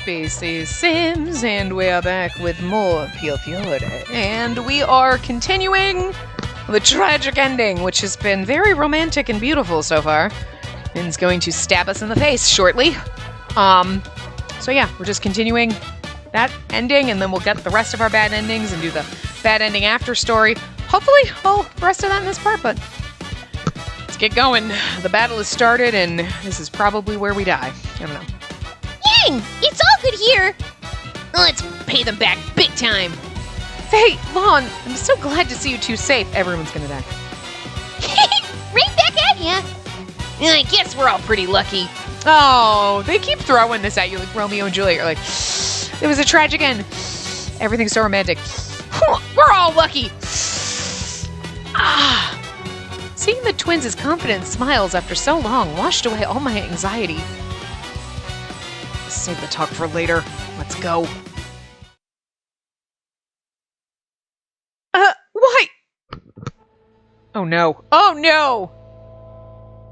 Spacey Sims, and we are back with more Piofiore. And we are continuing the tragic ending, which has been very romantic and beautiful so far. And is going to stab us in the face shortly. So yeah, we're just continuing that ending, and then we'll get the rest of our bad endings and do the bad ending after story. Hopefully, the rest of that in this part, but let's get going. The battle has started, and this is probably where we die. I don't know. Yang! It's all good here! Let's pay them back big time! Faye, Lon, I'm so glad to see you two safe. Everyone's gonna die. Right back at ya! I guess we're all pretty lucky. Oh, they keep throwing this at you like Romeo and Juliet. You're like, it was a tragic end. Everything's so romantic. We're all lucky. Seeing the twins' confident smiles after so long washed away all my anxiety. Save the talk for later. Let's go. Why? Oh no. Oh no!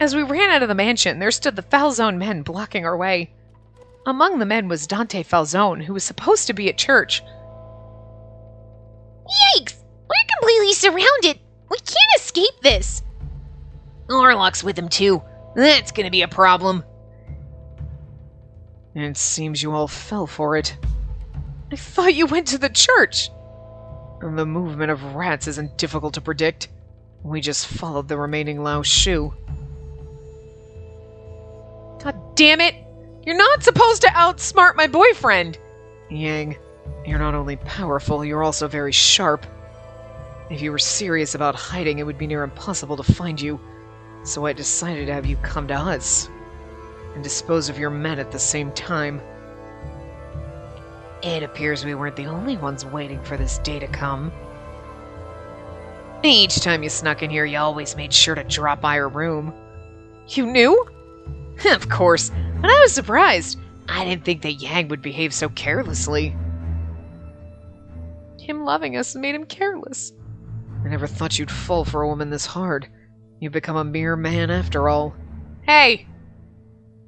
As we ran out of the mansion, there stood the Falzone men blocking our way. Among the men was Dante Falzone, who was supposed to be at church. Yikes! We're completely surrounded! We can't escape this! Orlok's with him too. That's gonna be a problem. It seems you all fell for it. I thought you went to the church! The movement of rats isn't difficult to predict. We just followed the remaining Lao Shu. God damn it! You're not supposed to outsmart my boyfriend! Yang, you're not only powerful, you're also very sharp. If you were serious about hiding, it would be near impossible to find you. So I decided to have you come to us and dispose of your men at the same time. It appears we weren't the only ones waiting for this day to come. Each time you snuck in here, you always made sure to drop by her room. You knew? Of course, but I was surprised. I didn't think that Yang would behave so carelessly. Him loving us made him careless. I never thought you'd fall for a woman this hard. You've become a mere man after all. Hey!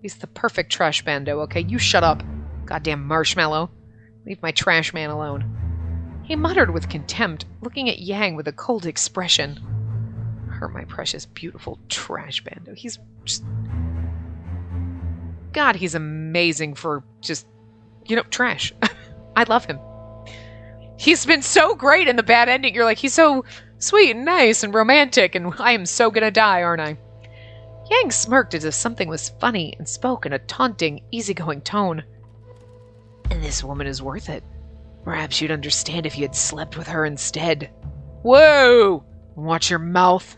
He's the perfect trash bando, okay? You shut up, goddamn marshmallow. Leave my trash man alone. He muttered with contempt, looking at Yang with a cold expression. Her, my precious, beautiful trash bando. He's just... God, he's amazing for just, trash. I love him. He's been so great in the bad ending. You're like, he's so sweet and nice and romantic, and I am so gonna die, aren't I? Yang smirked as if something was funny and spoke in a taunting, easygoing tone. And this woman is worth it. Perhaps you'd understand if you had slept with her instead. Whoa! Watch your mouth.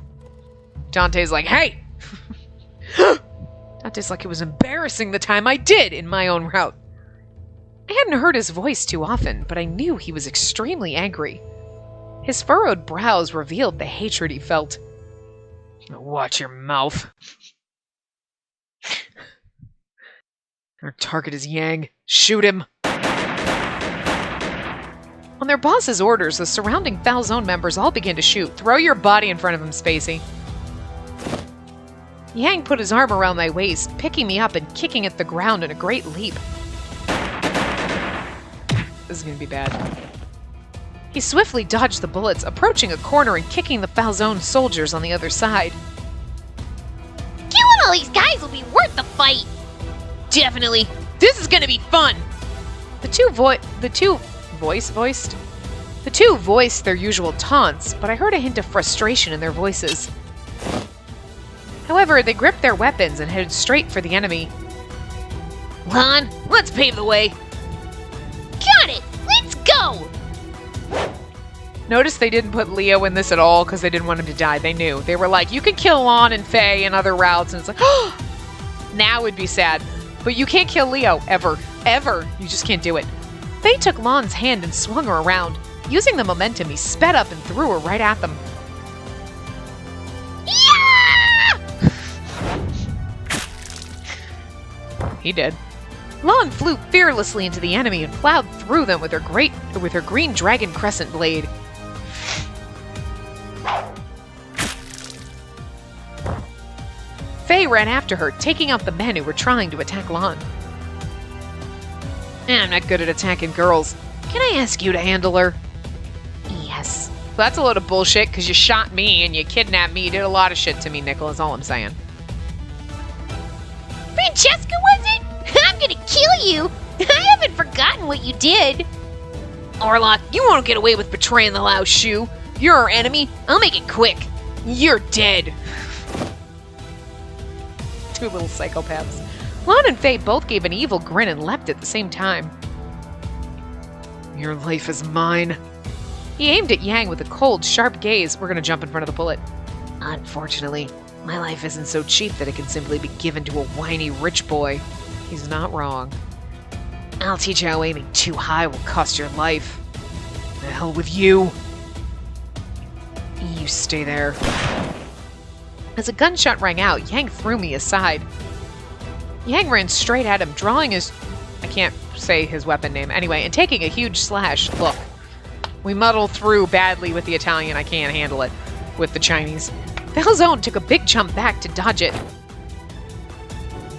Dante's like, hey! Dante's like, it was embarrassing the time I did in my own route. I hadn't heard his voice too often, but I knew he was extremely angry. His furrowed brows revealed the hatred he felt. Watch your mouth. Our target is Yang. Shoot him. On their boss's orders, the surrounding Falzone members all began to shoot. Throw your body in front of him, Spacey. Yang put his arm around my waist, picking me up and kicking at the ground in a great leap. This is going to be bad. He swiftly dodged the bullets, approaching a corner and kicking the Falzone soldiers on the other side. Killing all these guys will be worth the fight! Definitely. This is gonna be fun! The two voiced their usual taunts, but I heard a hint of frustration in their voices. However, they gripped their weapons and headed straight for the enemy. Lon, let's pave the way. Got it! Let's go! Notice they didn't put Leo in this at all because they didn't want him to die. They knew. They were like, you can kill Lon and Faye and other routes, and it's like, oh! Now would be sad. But you can't kill Leo, ever. Ever. You just can't do it. Faye took Lon's hand and swung her around. Using the momentum, he sped up and threw her right at them. Yeah! He did. Lon flew fearlessly into the enemy and plowed through them with her green dragon crescent blade. Faye ran after her, taking out the men who were trying to attack Lon. I'm not good at attacking girls. Can I ask you to handle her? Yes. That's a load of bullshit, because you shot me and you kidnapped me. You did a lot of shit to me, Nicholas, all I'm saying. Francesca, was it? I'm gonna kill you. I haven't forgotten what you did. Orlok, you won't get away with betraying the Lao Shu. You're our enemy. I'll make it quick. You're dead. Two little psychopaths. Lon and Faye both gave an evil grin and leapt at the same time. Your life is mine. He aimed at Yang with a cold, sharp gaze. We're gonna jump in front of the bullet. Unfortunately, my life isn't so cheap that it can simply be given to a whiny rich boy. He's not wrong. I'll teach you how aiming too high will cost your life. The hell with you. You stay there. As a gunshot rang out, Yang threw me aside. Yang ran straight at him, drawing his... I can't say his weapon name. Anyway, and taking a huge slash. Look, we muddle through badly with the Italian. I can't handle it with the Chinese. Falzone took a big jump back to dodge it.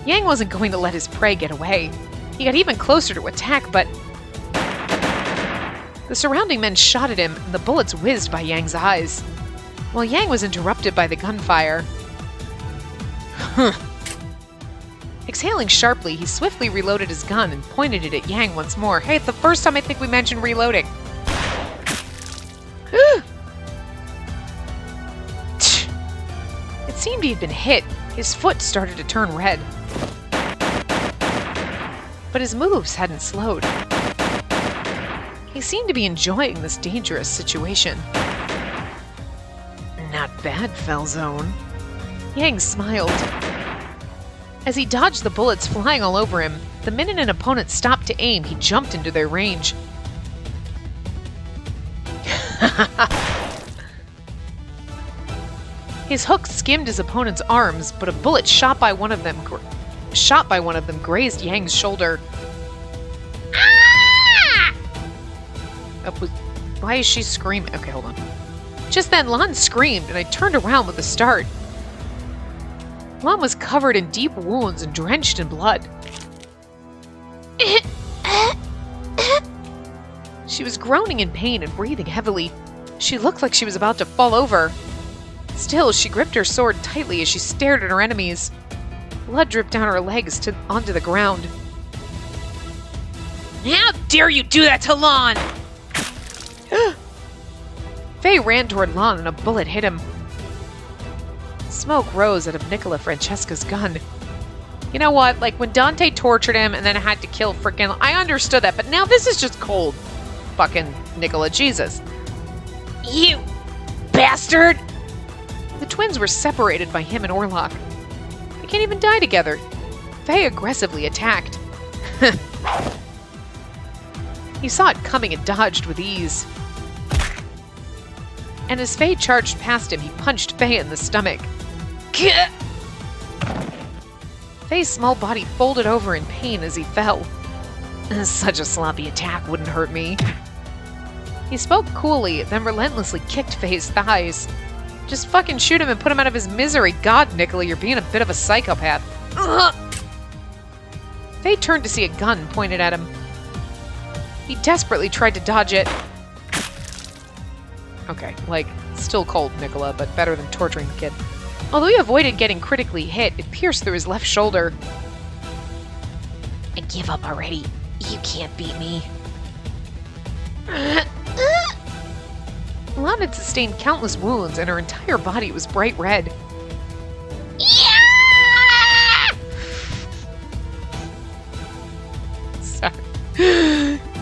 Yang wasn't going to let his prey get away. He got even closer to attack, but... The surrounding men shot at him, and the bullets whizzed by Yang's eyes, while Yang was interrupted by the gunfire. Exhaling sharply, he swiftly reloaded his gun and pointed it at Yang once more. Hey, it's the first time I think we mentioned reloading. It seemed he'd been hit. His foot started to turn red. But his moves hadn't slowed. He seemed to be enjoying this dangerous situation. Not bad, Falzone. Yang smiled. As he dodged the bullets flying all over him, the minute an opponent stopped to aim, he jumped into their range. His hook skimmed his opponent's arms, but a bullet shot by one of them grazed Yang's shoulder. Ah! Why is she screaming? Okay, hold on. Just then, Lon screamed, and I turned around with a start. Lon was covered in deep wounds and drenched in blood. She was groaning in pain and breathing heavily. She looked like she was about to fall over. Still, she gripped her sword tightly as she stared at her enemies. Blood dripped down her legs onto the ground. How dare you do that to Lon! Faye ran toward Lon and a bullet hit him. Smoke rose out of Nicola Francesca's gun. You know what? Like, when Dante tortured him and then had to kill frickin'... I understood that, but now this is just cold. Fucking Nicola, Jesus. You bastard! The twins were separated by him and Orlok. They can't even die together. Faye aggressively attacked. He saw it coming and dodged with ease. And as Faye charged past him, he punched Faye in the stomach. Faye's small body folded over in pain as he fell. Such a sloppy attack wouldn't hurt me. He spoke coolly, then relentlessly kicked Faye's thighs. Just fucking shoot him and put him out of his misery. God, Nicola, you're being a bit of a psychopath. Ugh. Faye turned to see a gun pointed at him. He desperately tried to dodge it. Okay, like, still cold, Nicola, but better than torturing the kid. Although he avoided getting critically hit, it pierced through his left shoulder. I give up already. You can't beat me. Lon had sustained countless wounds, and her entire body was bright red. Yeah! Sorry.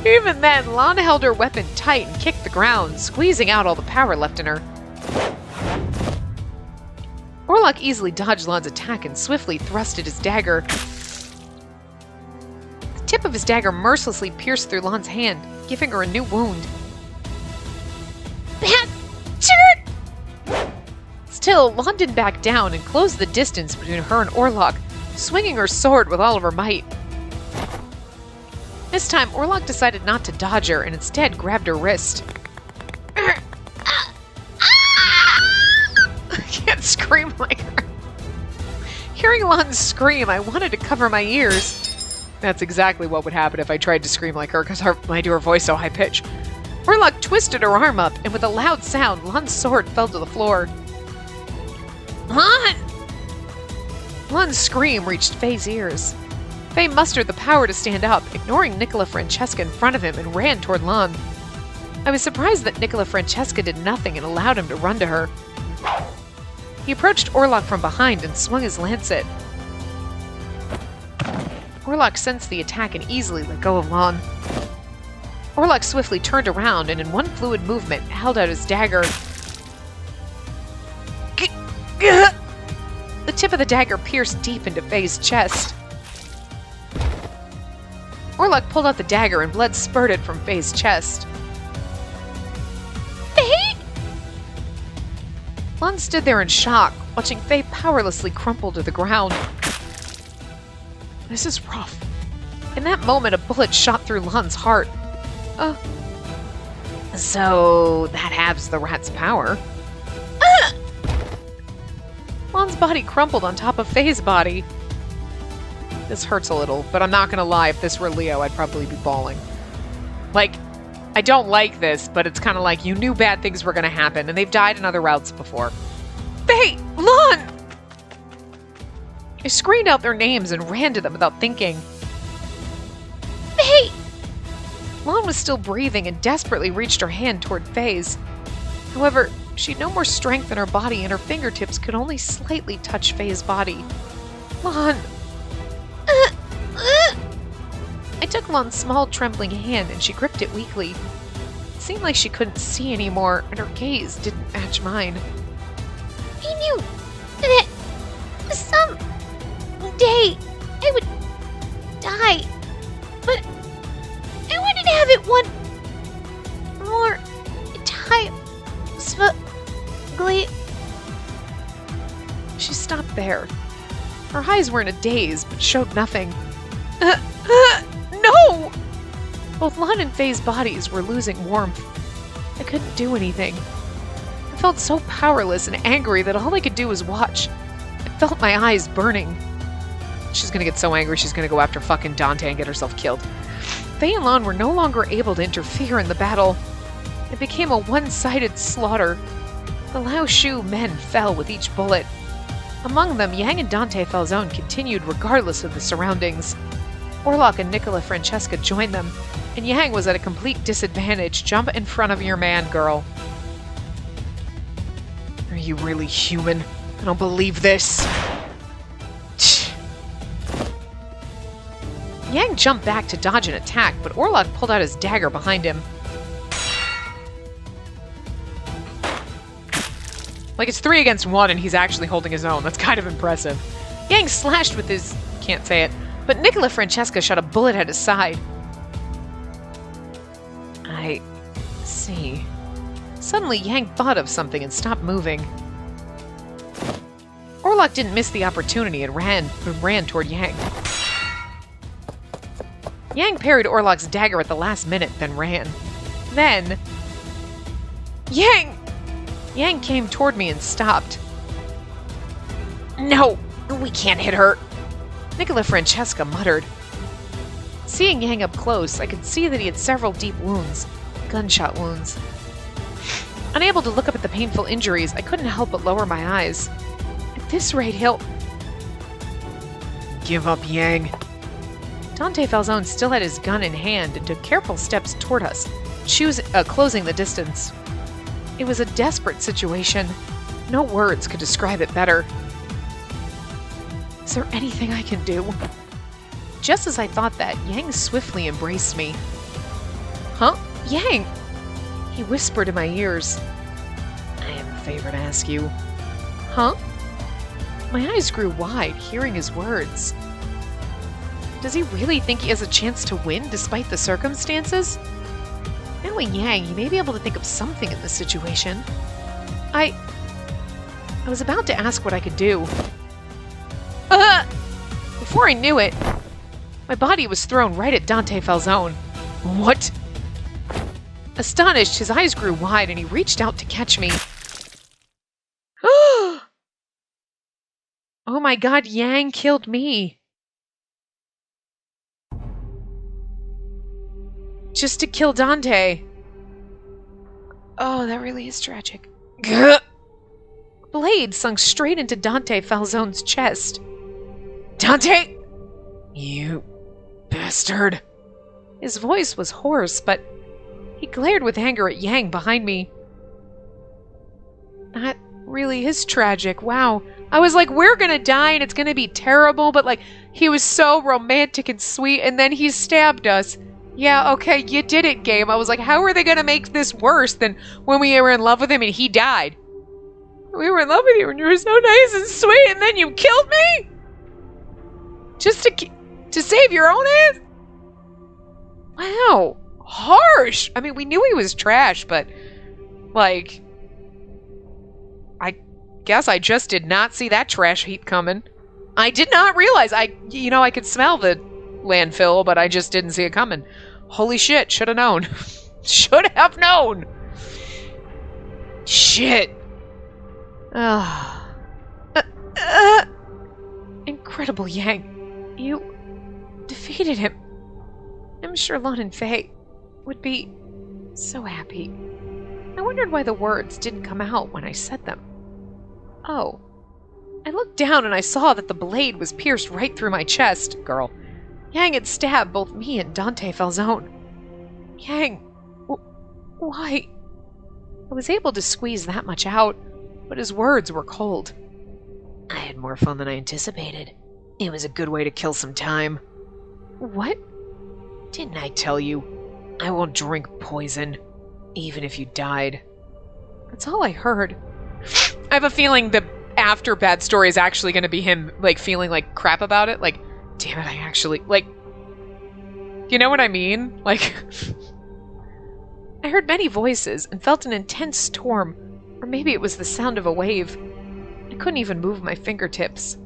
Even then, Lon held her weapon tight and kicked the ground, squeezing out all the power left in her. Orlok easily dodged Lon's attack and swiftly thrusted his dagger. The tip of his dagger mercilessly pierced through Lon's hand, giving her a new wound. Bastard! Still, Lon didn't back down and closed the distance between her and Orlok, swinging her sword with all of her might. This time, Orlok decided not to dodge her and instead grabbed her wrist. I can't scream like her. Hearing Lon scream, I wanted to cover my ears. That's exactly what would happen if I tried to scream like her, because I do her voice so high-pitched. Orlok twisted her arm up, and with a loud sound, Lun's sword fell to the floor. Lon! Lun's scream reached Faye's ears. Faye mustered the power to stand up, ignoring Nicola Francesca in front of him, and ran toward Lun. I was surprised that Nicola Francesca did nothing and allowed him to run to her. He approached Orlok from behind and swung his lancet. Orlok sensed the attack and easily let go of Lon. Orlok swiftly turned around and in one fluid movement held out his dagger. The tip of the dagger pierced deep into Faye's chest. Orlok pulled out the dagger and blood spurted from Faye's chest. Faye? Lon stood there in shock, watching Faye powerlessly crumple to the ground. This is rough. In that moment, a bullet shot through Lun's heart. So that halves the rat's power. Lun's body crumpled on top of Faye's body. This hurts a little, but I'm not gonna lie, if this were Leo, I'd probably be bawling. Like, I don't like this, but it's kind of like you knew bad things were gonna happen, and they've died in other routes before. Faye! Lon! I screamed out their names and ran to them without thinking. Faye! Lon was still breathing and desperately reached her hand toward Faye's. However, she'd no more strength in her body and her fingertips could only slightly touch Faye's body. Lon! I took Lon's small trembling hand and she gripped it weakly. It seemed like she couldn't see anymore and her gaze didn't match mine. I knew that someday I would die, but I wanted to have it one more time. She stopped there. Her eyes were in a daze, but showed nothing. No! Both Lon and Faye's bodies were losing warmth. I couldn't do anything. I felt so powerless and angry that all I could do was watch. I felt my eyes burning. She's gonna get so angry she's gonna go after fucking Dante and get herself killed. Faye and Lon were no longer able to interfere in the battle. It became a one-sided slaughter. The Lao Shu men fell with each bullet. Among them, Yang and Dante Falzone continued regardless of the surroundings. Orlok and Nicola Francesca joined them, and Yang was at a complete disadvantage. Jump in front of your man, girl. Are you really human? I don't believe this. Yang jumped back to dodge an attack, but Orlok pulled out his dagger behind him. Like, it's 3 against 1 and he's actually holding his own. That's kind of impressive. Yang slashed with his... can't say it. But Nicola Francesca shot a bullet at his side. I... see. Suddenly, Yang thought of something and stopped moving. Orlok didn't miss the opportunity and ran toward Yang. Yang parried Orlok's dagger at the last minute, then ran. Then... Yang! Yang came toward me and stopped. No! We can't hit her! Nicola Francesca muttered. Seeing Yang up close, I could see that he had several deep wounds. Gunshot wounds. Unable to look up at the painful injuries, I couldn't help but lower my eyes. At this rate, he'll... Give up, Yang. Dante Falzone still had his gun in hand and took careful steps toward us, closing the distance. It was a desperate situation. No words could describe it better. Is there anything I can do? Just as I thought that, Yang swiftly embraced me. Huh? Yang! He whispered in my ears. I have a favor to ask you. Huh? My eyes grew wide, hearing his words. Does he really think he has a chance to win despite the circumstances? Knowing Yang, he may be able to think of something in this situation. I was about to ask what I could do. Before I knew it, my body was thrown right at Dante Falzone. What? Astonished, his eyes grew wide and he reached out to catch me. Oh my god, Yang killed me. just to kill Dante. Oh, that really is tragic. Gah! Blade sunk straight into Dante Falzone's chest. Dante! You bastard. His voice was hoarse, but he glared with anger at Yang behind me. That really is tragic. Wow. I was like, we're gonna die and it's gonna be terrible, but like, he was so romantic and sweet, and then he stabbed us. Yeah, okay, you did it, game. I was like, how are they gonna make this worse than when we were in love with him and he died? We were in love with you and you were so nice and sweet, and then you killed me? Just to save your own ass? Wow. Harsh. I mean, we knew he was trash, but like, I guess I just did not see that trash heap coming. I did not realize. I could smell the landfill, but I just didn't see it coming. Holy shit, should have known. Should have known. Shit. Incredible, Yang. You defeated him. I'm sure Lon and Faye would be so happy. I wondered why the words didn't come out when I said them. Oh. I looked down and I saw that the blade was pierced right through my chest. Girl. Yang had stabbed both me and Dante Falzone. Yang, why? I was able to squeeze that much out, but his words were cold. I had more fun than I anticipated. It was a good way to kill some time. What? Didn't I tell you? I won't drink poison, even if you died. That's all I heard. I have a feeling the after bad story is actually going to be him, like, feeling like crap about it. Like, damn it, I actually, like, you know what I mean? Like, I heard many voices and felt an intense storm, or maybe it was the sound of a wave. I couldn't even move my fingertips.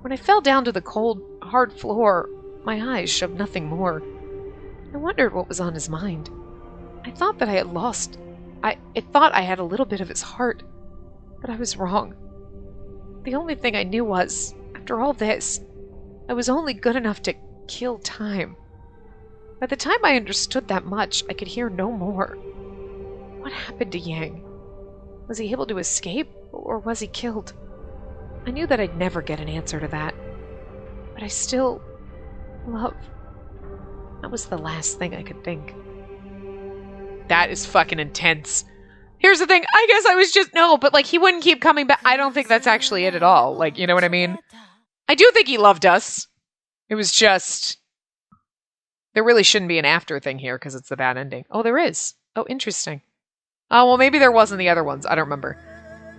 When I fell down to the cold, hard floor, my eyes showed nothing more. I wondered what was on his mind. I thought that I had lost. I thought I had a little bit of his heart, but I was wrong. The only thing I knew was, after all this, I was only good enough to kill time. By the time I understood that much, I could hear no more. What happened to Yang? Was he able to escape, or was he killed? I knew that I'd never get an answer to that. But I still... love. That was the last thing I could think. That is fucking intense. Here's the thing, I guess I was just... No, but like, he wouldn't keep coming back. I don't think that's actually it at all. Like, you know what I mean? I do think he loved us. It was just... There really shouldn't be an after thing here, because it's the bad ending. Oh, there is. Oh, interesting. Oh, well, maybe there was in the other ones. I don't remember.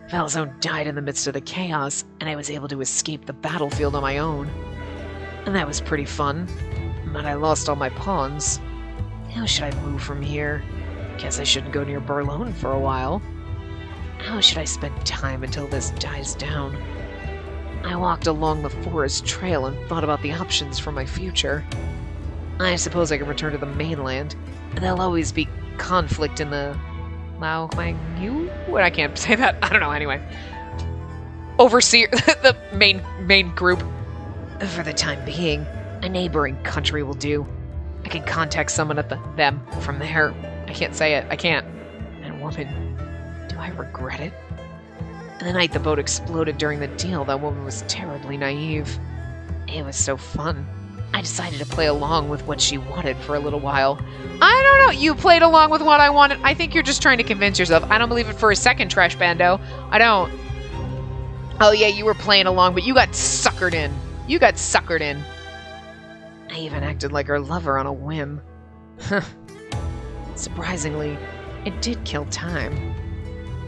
Falzone died in the midst of the chaos, and I was able to escape the battlefield on my own. And that was pretty fun. But I lost all my pawns. How should I move from here? Guess I shouldn't go near Burlone for a while. How should I spend time until this dies down? I walked along the forest trail and thought about the options for my future. I suppose I can return to the mainland. There'll always be conflict in the... Lao Huang Yu? What? I can't say that. I don't know, anyway. Overseer... the main group. For the time being, a neighboring country will do. I can contact someone at them from there. I can't say it. I can't. And woman, do I regret it? The night the boat exploded during the deal, that woman was terribly naive. It was so fun. I decided to play along with what she wanted for a little while. I don't know. You played along with what I wanted. I think you're just trying to convince yourself. I don't believe it for a second, Trash Bando. I don't. Oh yeah, you were playing along, but you got suckered in. You got suckered in. I even acted like her lover on a whim. Surprisingly, it did kill time.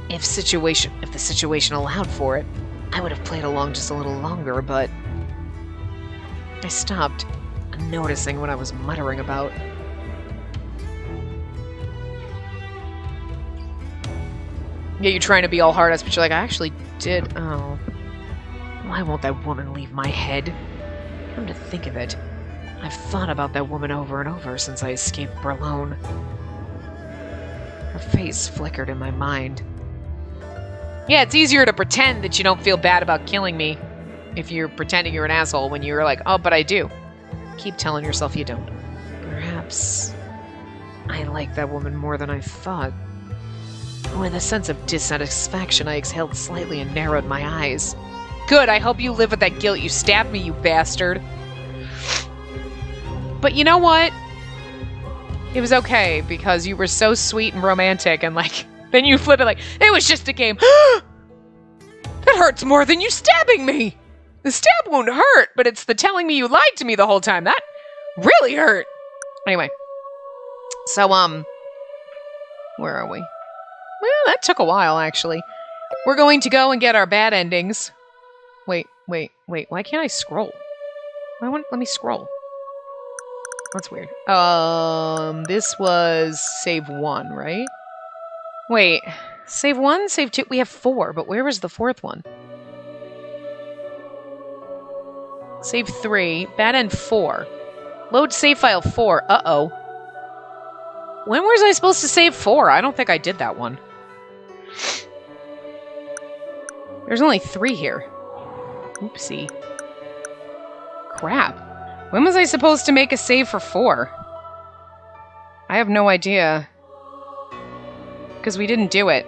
If the situation allowed for it, I would have played along just a little longer, but... I stopped, noticing what I was muttering about. Yeah, you're trying to be all hard-ass, but you're like, I actually did... Oh. Why won't that woman leave my head? Come to think of it, I've thought about that woman over and over since I escaped Burlone. Her face flickered in my mind. Yeah, it's easier to pretend that you don't feel bad about killing me if you're pretending you're an asshole when you're like, oh, but I do. Keep telling yourself you don't. Perhaps I like that woman more than I thought. With a sense of dissatisfaction, I exhaled slightly and narrowed my eyes. Good, I hope you live with that guilt. You stabbed me, you bastard. But you know what? It was okay, because you were so sweet and romantic, and like, then you flip it like, it was just a game. That hurts more than you stabbing me! The stab wound hurt, but it's the telling me you lied to me the whole time. That really hurt. Anyway. So, where are we? Well, that took a while, actually. We're going to go and get our bad endings. Wait. Why can't I scroll? Let me scroll. That's weird. This was save 1, right? Wait. Save 1? Save 2? We have 4, but where was the 4th one? Save 3. Bad end 4. Load save file 4. Uh-oh. When was I supposed to save 4? I don't think I did that one. There's only 3 here. Oopsie. Crap. When was I supposed to make a save for 4? I have no idea. Because we didn't do it.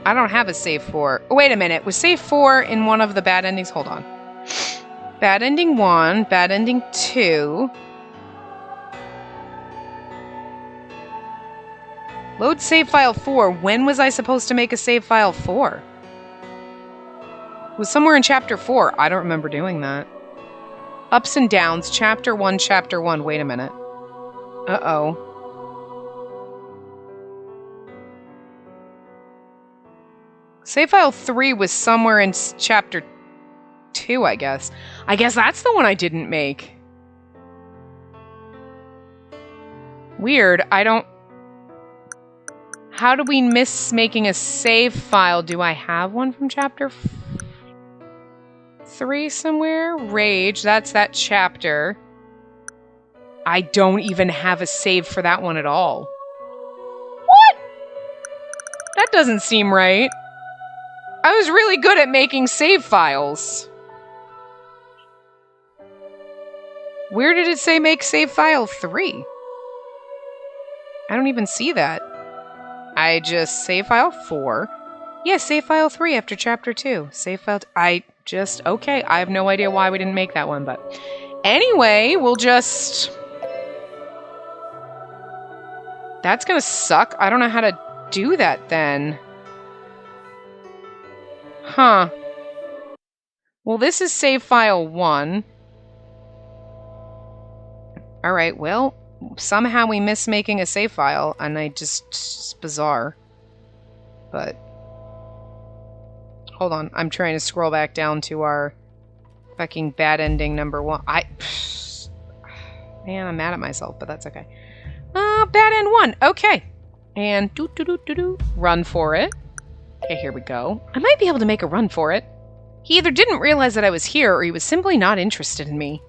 I don't have a save 4. Oh, wait a minute. Was save 4 in one of the bad endings? Hold on. Bad ending 1. Bad ending 2. Load save file 4. When was I supposed to make a save file 4? It was somewhere in chapter 4. I don't remember doing that. Ups and downs. Chapter 1, chapter 1. Wait a minute. Uh-oh. Save file 3 was somewhere in chapter 2, I guess. I guess that's the one I didn't make. Weird. I don't... How do we miss making a save file? Do I have one from chapter 3 somewhere? Rage, that's that chapter. I don't even have a save for that one at all. What? That doesn't seem right. I was really good at making save files. Where did it say make save file 3? I don't even see that. I just save file 4. Yeah, save file 3 after chapter 2. Save file... okay. I have no idea why we didn't make that one, but... Anyway, we'll just... That's gonna suck. I don't know how to do that then. Huh. Well, this is save file 1. Alright, well, somehow we miss making a save file, and it's bizarre. But... Hold on, I'm trying to scroll back down to our fucking bad ending number 1. Man, I'm mad at myself, but that's okay. Bad end 1, okay. And run for it. Okay, here we go. I might be able to make a run for it. He either didn't realize that I was here, or he was simply not interested in me.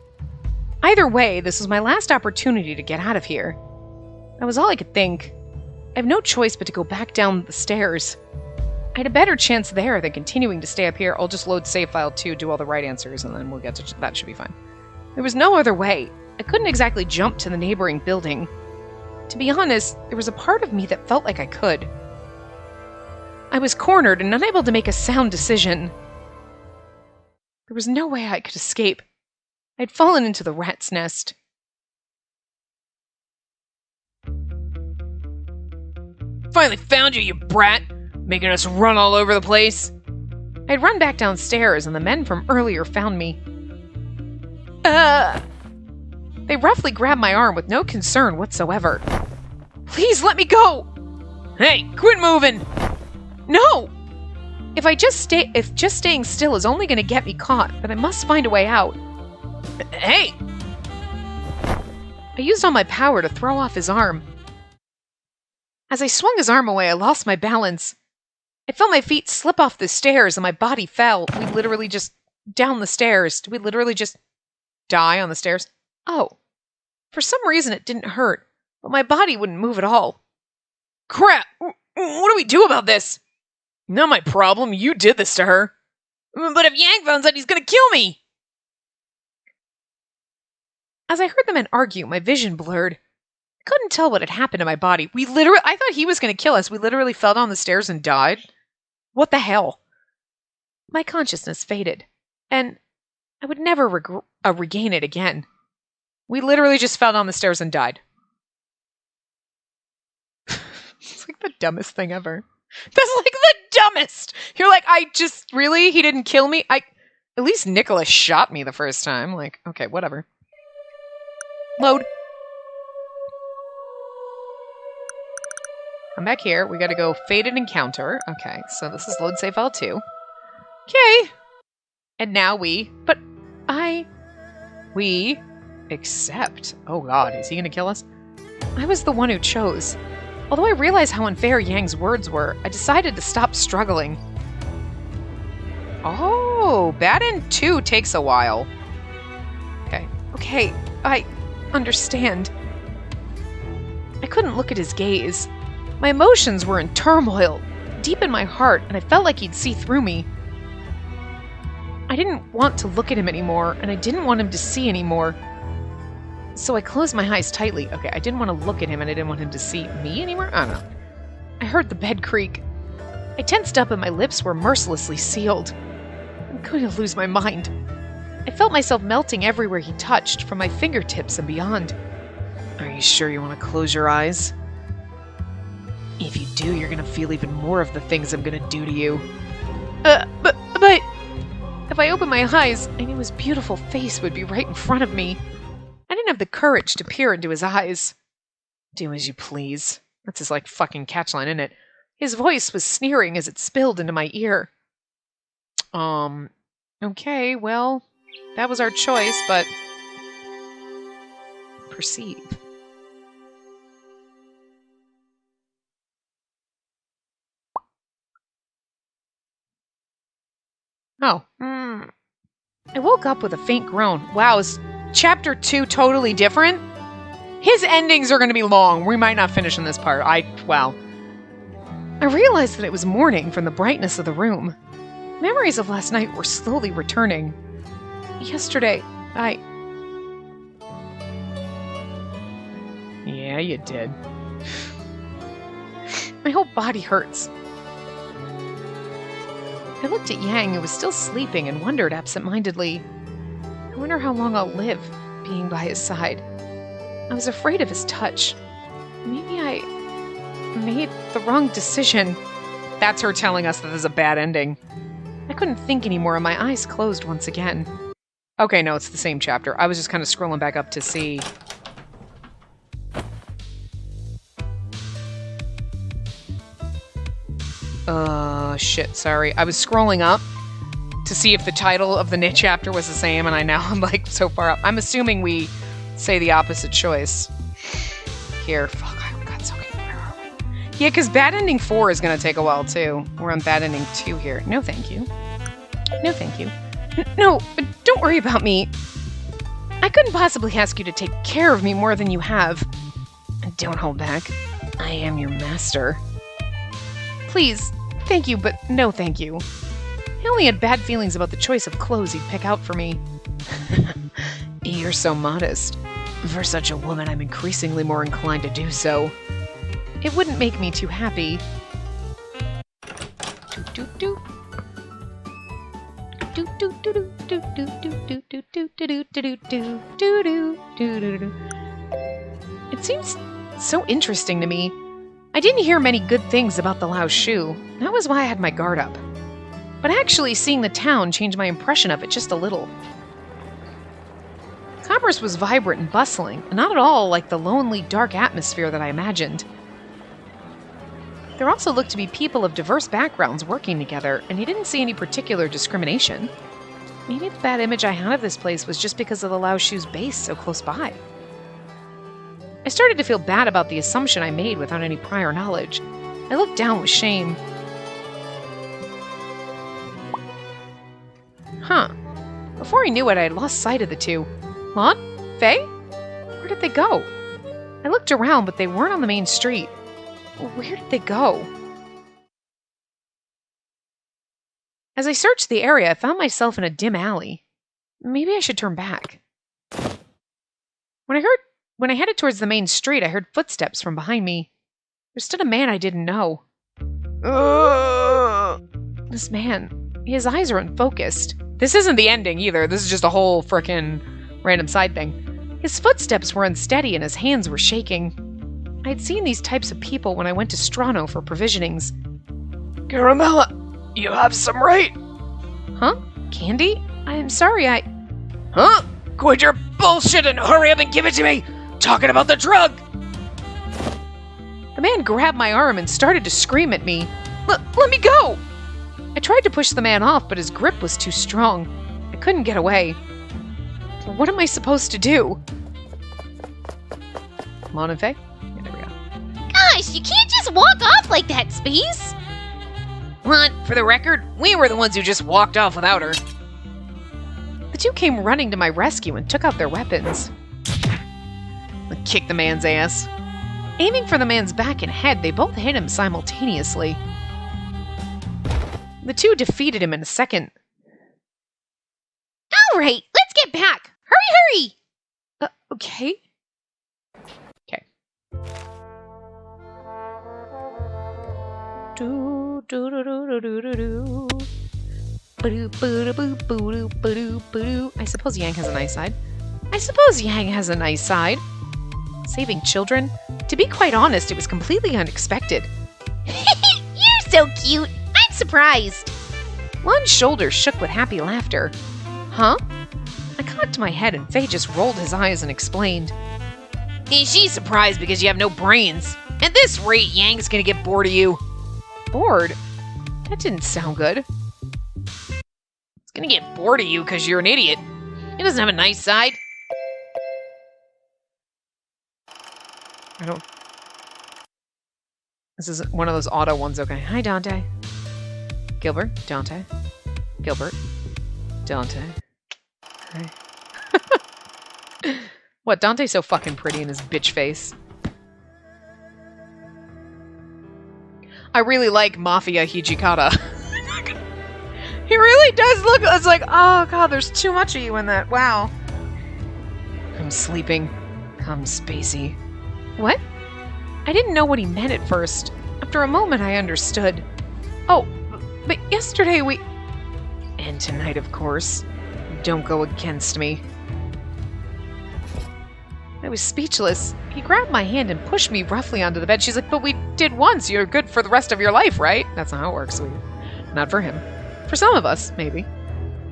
Either way, this was my last opportunity to get out of here. That was all I could think. I have no choice but to go back down the stairs. I had a better chance there than continuing to stay up here. I'll just load save file 2, do all the right answers, and then we'll get to... That should be fine. There was no other way. I couldn't exactly jump to the neighboring building. To be honest, there was a part of me that felt like I could. I was cornered and unable to make a sound decision. There was no way I could escape. I'd fallen into the rat's nest. Finally found you, you brat! Making us run all over the place. I'd run back downstairs and the men from earlier found me. They roughly grabbed my arm with no concern whatsoever. Please let me go! Hey, quit moving! No! If just staying still is only going to get me caught, then I must find a way out. Hey! I used all my power to throw off his arm. As I swung his arm away, I lost my balance. I felt my feet slip off the stairs and my body fell. We literally just... down the stairs. Did we literally just die on the stairs? Oh. For some reason it didn't hurt, but my body wouldn't move at all. Crap! What do we do about this? Not my problem. You did this to her. But if Yang finds out, he's gonna kill me! As I heard the men argue, my vision blurred. I couldn't tell what had happened to my body. I thought he was going to kill us. We literally fell down the stairs and died. What the hell? My consciousness faded, and I would never regain it again. We literally just fell down the stairs and died. It's like the dumbest thing ever. That's like the dumbest. You're like, really? He didn't kill me? At least Nicholas shot me the first time. Like, okay, whatever. Load. I'm back here. We gotta go faded encounter. Okay, so this is load save file 2. Okay. And now we accept. Oh god, is he gonna kill us? I was the one who chose. Although I realize how unfair Yang's words were, I decided to stop struggling. Oh, Bad End 2 takes a while. Okay, I understand. I couldn't look at his gaze. My emotions were in turmoil, deep in my heart, and I felt like he'd see through me. I didn't want to look at him anymore, and I didn't want him to see anymore. So I closed my eyes tightly. Okay, I didn't want to look at him, and I didn't want him to see me anymore? I don't know. I heard the bed creak. I tensed up, and my lips were mercilessly sealed. I'm going to lose my mind. I felt myself melting everywhere he touched, from my fingertips and beyond. Are you sure you want to close your eyes? If you do, you're going to feel even more of the things I'm going to do to you. But... If I opened my eyes, I knew his beautiful face would be right in front of me. I didn't have the courage to peer into his eyes. Do as you please. That's his, fucking catchline, isn't it? His voice was sneering as it spilled into my ear. Okay, well, that was our choice, but... Perceive. Oh. I woke up with a faint groan. Wow, is Chapter 2 totally different? His endings are going to be long. We might not finish in this part. Wow. I realized that it was morning from the brightness of the room. Memories of last night were slowly returning. Yesterday, Yeah, you did. My whole body hurts. I looked at Yang, who was still sleeping, and wondered absent-mindedly. I wonder how long I'll live, being by his side. I was afraid of his touch. Maybe I made the wrong decision. That's her telling us that this is a bad ending. I couldn't think anymore, and my eyes closed once again. Okay, no, it's the same chapter. I was just kind of scrolling back up to see... shit, sorry. I was scrolling up to see if the title of the next chapter was the same, and I'm so far up. I'm assuming we say the opposite choice. Here, fuck, I got so okay, where are we? Yeah, because Bad Ending 4 is going to take a while, too. We're on Bad Ending 2 here. No, thank you. No, thank you. No, don't worry about me. I couldn't possibly ask you to take care of me more than you have. Don't hold back. I am your master. Please, thank you, but no thank you. I only had bad feelings about the choice of clothes he'd pick out for me. You're so modest. For such a woman, I'm increasingly more inclined to do so. It wouldn't make me too happy. It seems so interesting to me. I didn't hear many good things about the Lao Shu. That was why I had my guard up. But actually, seeing the town changed my impression of it just a little. Commerce was vibrant and bustling, and not at all like the lonely, dark atmosphere that I imagined. There also looked to be people of diverse backgrounds working together, and I didn't see any particular discrimination. Maybe the bad image I had of this place was just because of the Lao Shu's base so close by. I started to feel bad about the assumption I made without any prior knowledge. I looked down with shame. Before I knew it, I had lost sight of the two. Lon? Faye? Where did they go? I looked around, but they weren't on the main street. Where did they go? As I searched the area, I found myself in a dim alley. Maybe I should turn back. When I heard When I headed towards the main street, I heard footsteps from behind me. There stood a man I didn't know. This man, his eyes are unfocused. This isn't the ending either. This is just a whole frickin' random side thing. His footsteps were unsteady and his hands were shaking. I'd seen these types of people when I went to Strano for provisionings. Caramella, you have some right. Huh? Candy? I'm sorry, Huh? Quit your bullshit and hurry up and give it to me! Talking about the drug! The man grabbed my arm and started to scream at me. Let me go! I tried to push the man off, but his grip was too strong. I couldn't get away. What am I supposed to do? Come on, Faye. Yeah, there we go. Gosh, you can't just walk off like that, Space! What? For the record, we were the ones who just walked off without her. The two came running to my rescue and took out their weapons. I kicked the man's ass. Aiming for the man's back and head, they both hit him simultaneously. The two defeated him in a second. All right, let's get back. Hurry, hurry! Okay. Okay. Do do do do do do do. I suppose Yang has a nice side. Saving children? To be quite honest, it was completely unexpected. You're so cute. I'm surprised. Lon's shoulders shook with happy laughter. Huh? I cocked my head and Faye just rolled his eyes and explained. She's surprised because you have no brains. At this rate, Yang's gonna get bored of you. Bored? That didn't sound good. He's gonna get bored of you because you're an idiot. He doesn't have a nice side. This is one of those auto ones, okay. Hi, Dante. Gilbert. Dante. Gilbert. Dante. Hi. What, Dante's so fucking pretty in his bitch face. I really like Mafia Hijikata. He really does look, it's like, oh god, there's too much of you in that, wow. I'm sleeping. Come, Spacey. What? I didn't know what he meant at first. After a moment, I understood. Oh, but yesterday we... And tonight, of course. Don't go against me. I was speechless. He grabbed my hand and pushed me roughly onto the bed. She's like, but we did once. You're good for the rest of your life, right? That's not how it works, sweetie. Not for him. For some of us, maybe.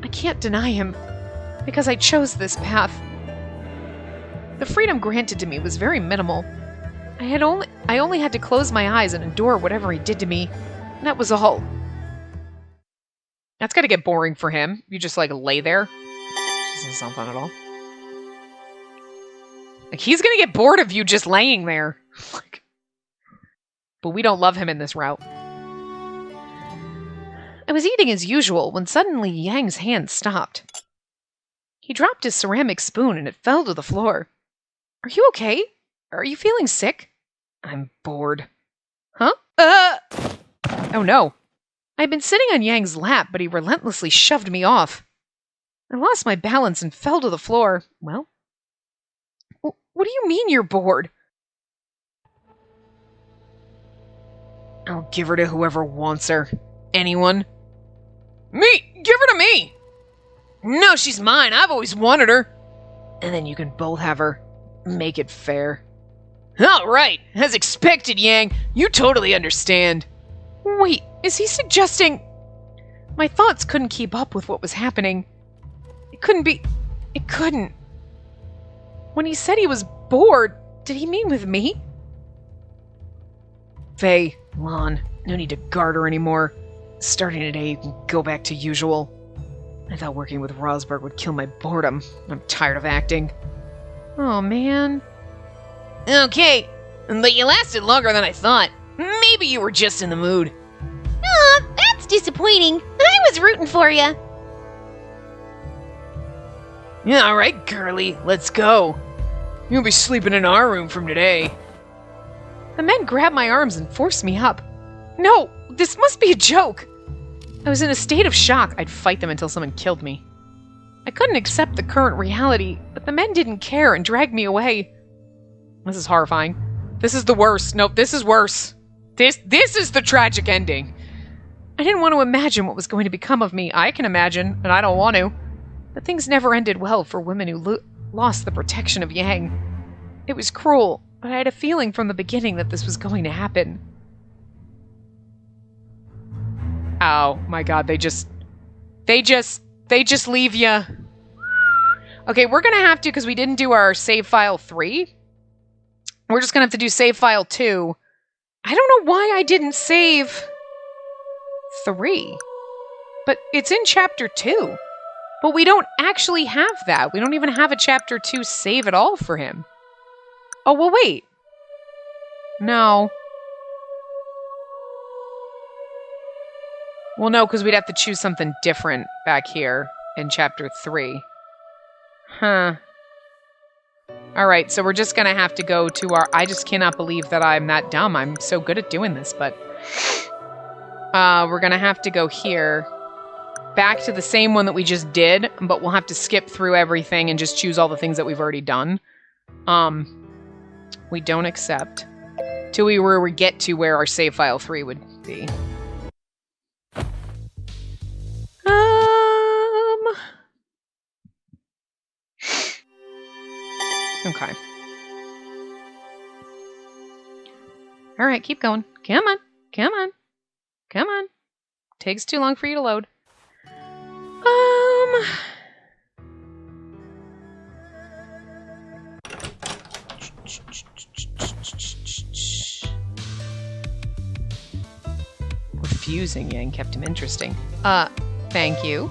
I can't deny him. Because I chose this path. The freedom granted to me was very minimal. I only had to close my eyes and endure whatever he did to me. And that was all. That's gotta get boring for him. You just, like, lay there. Doesn't sound fun at all. Like, he's gonna get bored of you just laying there. Like, but we don't love him in this route. I was eating as usual when suddenly Yang's hand stopped. He dropped his ceramic spoon and it fell to the floor. Are you okay? Are you feeling sick? I'm bored. Huh? Oh no. I'd been sitting on Yang's lap, but he relentlessly shoved me off. I lost my balance and fell to the floor. Well, what do you mean you're bored? I'll give her to whoever wants her. Anyone? Me! Give her to me! No, she's mine. I've always wanted her. And then you can both have her. Make it fair. All right. As expected, Yang. You totally understand. Wait, is he suggesting... My thoughts couldn't keep up with what was happening. It couldn't be... It couldn't. When he said he was bored, did he mean with me? Faye, Lon, no need to guard her anymore. Starting today, you can go back to usual. I thought working with Rosberg would kill my boredom. I'm tired of acting. Oh, man. Okay, but you lasted longer than I thought. Maybe you were just in the mood. Aw, that's disappointing. I was rooting for you. Yeah, all right, girly, let's go. You'll be sleeping in our room from today. The men grabbed my arms and forced me up. No, this must be a joke. I was in a state of shock. I'd fight them until someone killed me. I couldn't accept the current reality, but the men didn't care and dragged me away. This is horrifying. This is the worst. Nope, this is worse. This is the tragic ending. I didn't want to imagine what was going to become of me. I can imagine, and I don't want to. But things never ended well for women who lost the protection of Yang. It was cruel, but I had a feeling from the beginning that this was going to happen. Oh my god, they just leave ya. Okay, we're gonna have to, because we didn't do our save file 3. We're just gonna have to do save file 2. I don't know why I didn't save 3. But it's in chapter 2. But we don't actually have that. We don't even have a chapter 2 save at all for him. Oh, well, wait. No. Well, no, because we'd have to choose something different back here in chapter 3. Huh. Alright, so we're just gonna have to go to our... I just cannot believe that I'm that dumb. I'm so good at doing this, but... we're gonna have to go here. Back to the same one that we just did, but we'll have to skip through everything and just choose all the things that we've already done. We don't accept. Till we get to where our save file 3 would be. Okay. Alright, keep going. Come on. Come on. Come on. Takes too long for you to load. Refusing Yang kept him interesting. Thank you.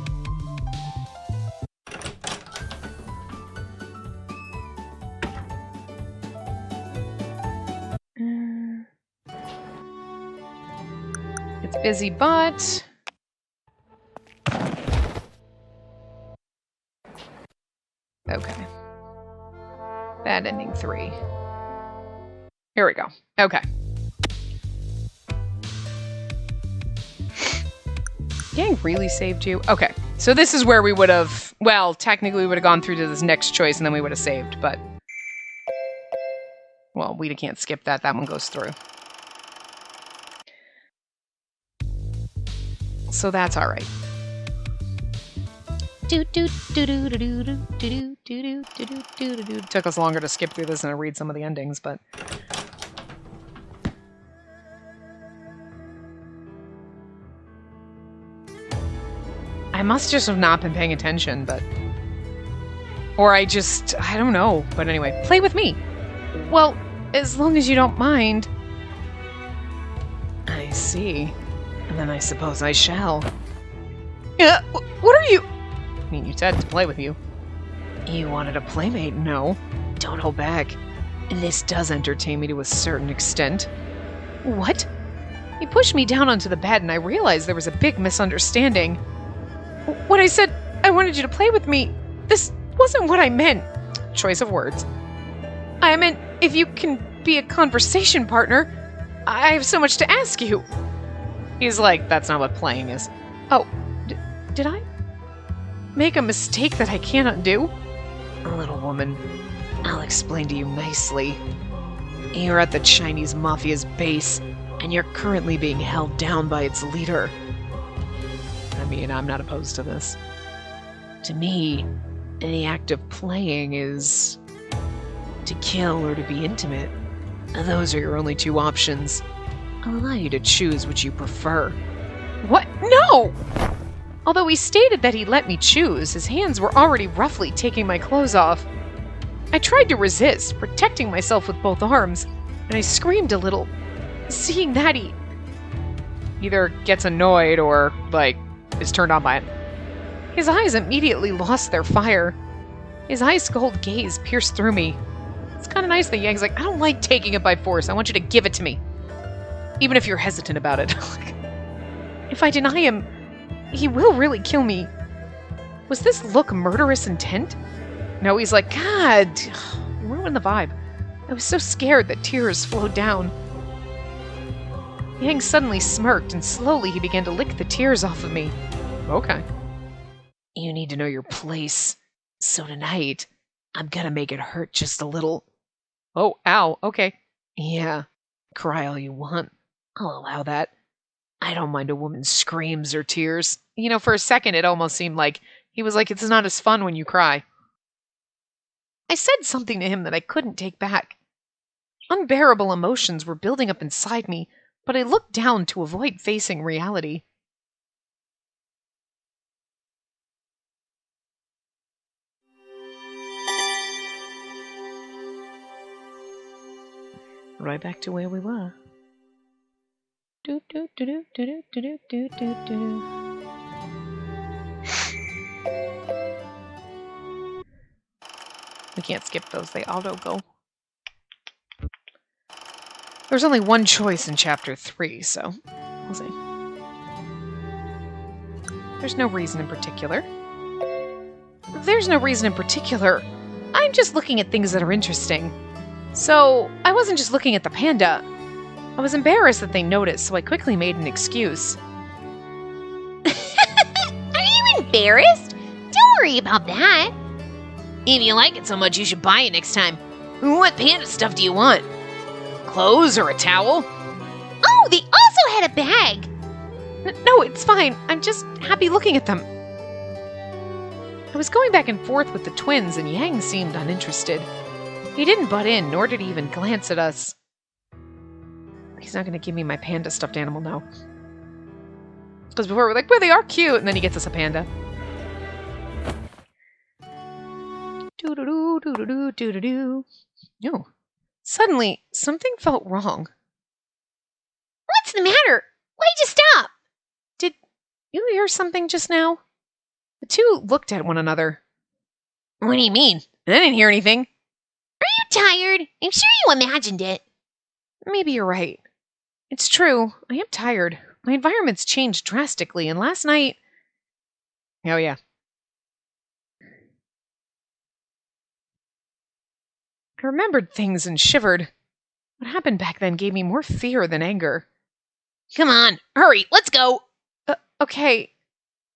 It's busy, but... Okay. Bad ending 3. Here we go. Okay. Yang really saved you? Okay. So this is where we would have... Well, technically we would have gone through to this next choice and then we would have saved, but... Well, we can't skip that. That one goes through. So that's alright. Took us longer to skip through this and to read some of the endings, but... I must just have not been paying attention, but... Or I don't know. But anyway, play with me. Well, as long as you don't mind. I see. And then I suppose I shall. Yeah, what are you... I mean, you said to play with you. You wanted a playmate? No. Don't hold back. This does entertain me to a certain extent. What? He pushed me down onto the bed and I realized there was a big misunderstanding. When I said I wanted you to play with me, this wasn't what I meant. Choice of words. I meant if you can be a conversation partner, I have so much to ask you. He's like, that's not what playing is. Oh, did I make a mistake that I can't undo? Little woman, I'll explain to you nicely. You're at the Chinese Mafia's base, and you're currently being held down by its leader. I mean, I'm not opposed to this. To me, the act of playing is to kill or to be intimate. Those are your only two options. I'll allow you to choose which you prefer. What? No! Although he stated that he'd let me choose, his hands were already roughly taking my clothes off. I tried to resist, protecting myself with both arms, and I screamed a little. Seeing that, he either gets annoyed or, is turned on by it. His eyes immediately lost their fire. His ice-cold gaze pierced through me. It's kind of nice that Yang's like, I don't like taking it by force. I want you to give it to me. Even if you're hesitant about it. If I deny him, he will really kill me. Was this look murderous intent? No, he's like, God, you ruined the vibe. I was so scared that tears flowed down. Yang suddenly smirked, and slowly he began to lick the tears off of me. Okay. You need to know your place. So tonight, I'm gonna make it hurt just a little. Oh, ow, okay. Yeah, cry all you want. I'll allow that. I don't mind a woman's screams or tears. You know, for a second it almost seemed like he was like, it's not as fun when you cry. I said something to him that I couldn't take back. Unbearable emotions were building up inside me, but I looked down to avoid facing reality. Right back to where we were. Do do do do do do do do do. We can't skip those, they auto go. There's only one choice in chapter 3, so we'll see. There's no reason in particular. There's no reason in particular. I'm just looking at things that are interesting. So, I wasn't just looking at the panda. I was embarrassed that they noticed, so I quickly made an excuse. Are you embarrassed? Don't worry about that. If you like it so much, you should buy it next time. What panda stuff do you want? Clothes or a towel? Oh, they also had a bag. No, it's fine. I'm just happy looking at them. I was going back and forth with the twins, and Yang seemed uninterested. He didn't butt in, nor did he even glance at us. He's not going to give me my panda stuffed animal now. Because before we're like, well, they are cute, and then he gets us a panda. Doo-doo-doo, doo-doo-doo, doo-doo-doo. No. Suddenly, something felt wrong. What's the matter? Why'd you stop? Did you hear something just now? The two looked at one another. What do you mean? I didn't hear anything. Are you tired? I'm sure you imagined it. Maybe you're right. It's true. I am tired. My environment's changed drastically, and last night... Oh, yeah. I remembered things and shivered. What happened back then gave me more fear than anger. Come on, hurry, let's go. Okay.